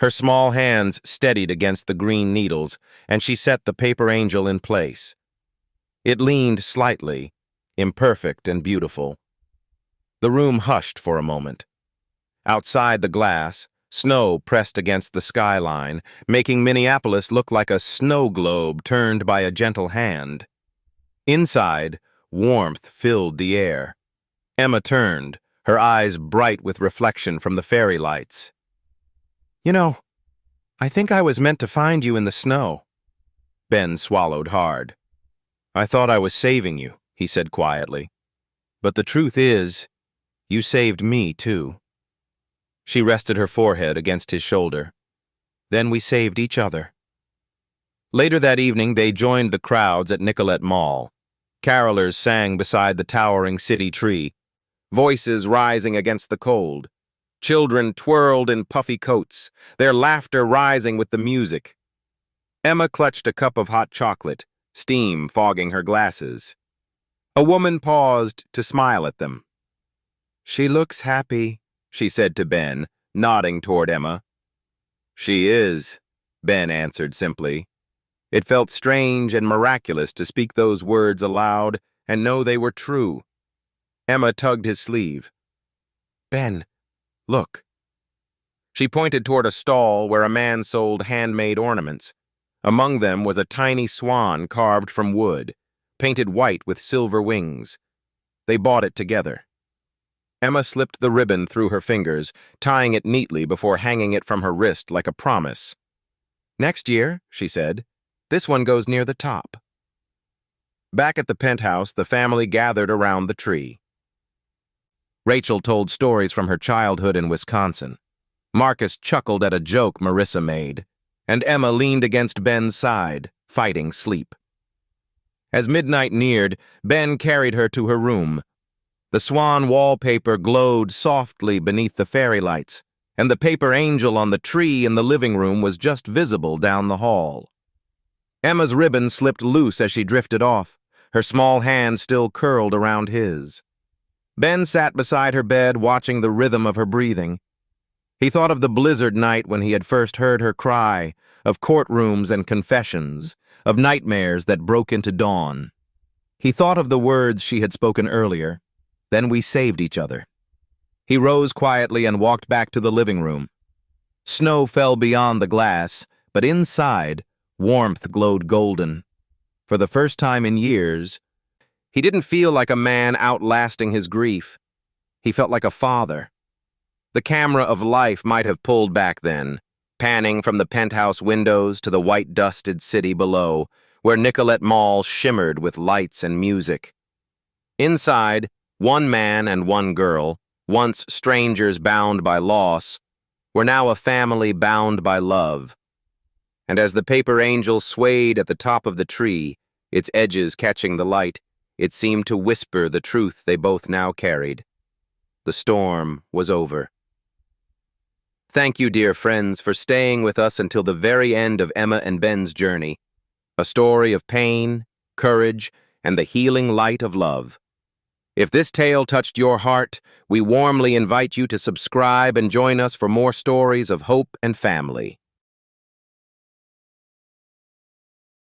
Her small hands steadied against the green needles, and she set the paper angel in place. It leaned slightly, imperfect and beautiful. The room hushed for a moment. Outside the glass, snow pressed against the skyline, making Minneapolis look like a snow globe turned by a gentle hand. Inside, warmth filled the air. Emma turned, her eyes bright with reflection from the fairy lights. You know, I think I was meant to find you in the snow. Ben swallowed hard. I thought I was saving you, he said quietly. But the truth is, you saved me too. She rested her forehead against his shoulder. Then we saved each other. Later that evening, they joined the crowds at Nicollet Mall. Carolers sang beside the towering city tree, voices rising against the cold. Children twirled in puffy coats, their laughter rising with the music. Emma clutched a cup of hot chocolate, steam fogging her glasses. A woman paused to smile at them. She looks happy, she said to Ben, nodding toward Emma. She is, Ben answered simply. It felt strange and miraculous to speak those words aloud and know they were true. Emma tugged his sleeve. Ben, look. She pointed toward a stall where a man sold handmade ornaments. Among them was a tiny swan carved from wood, painted white with silver wings. They bought it together. Emma slipped the ribbon through her fingers, tying it neatly before hanging it from her wrist like a promise. "Next year," she said, "this one goes near the top." Back at the penthouse, the family gathered around the tree. Rachel told stories from her childhood in Wisconsin. Marcus chuckled at a joke Marissa made, and Emma leaned against Ben's side, fighting sleep. As midnight neared, Ben carried her to her room. The swan wallpaper glowed softly beneath the fairy lights, and the paper angel on the tree in the living room was just visible down the hall. Emma's ribbon slipped loose as she drifted off, her small hand still curled around his. Ben sat beside her bed, watching the rhythm of her breathing. He thought of the blizzard night when he had first heard her cry, of courtrooms and confessions, of nightmares that broke into dawn. He thought of the words she had spoken earlier, "Then we saved each other." He rose quietly and walked back to the living room. Snow fell beyond the glass, but inside, warmth glowed golden. For the first time in years, he didn't feel like a man outlasting his grief. He felt like a father. The camera of life might have pulled back then, panning from the penthouse windows to the white-dusted city below, where Nicollet Mall shimmered with lights and music. Inside, one man and one girl, once strangers bound by loss, were now a family bound by love. And as the paper angel swayed at the top of the tree, its edges catching the light, it seemed to whisper the truth they both now carried. The storm was over. Thank you, dear friends, for staying with us until the very end of Emma and Ben's journey, a story of pain, courage, and the healing light of love. If this tale touched your heart, we warmly invite you to subscribe and join us for more stories of hope and family.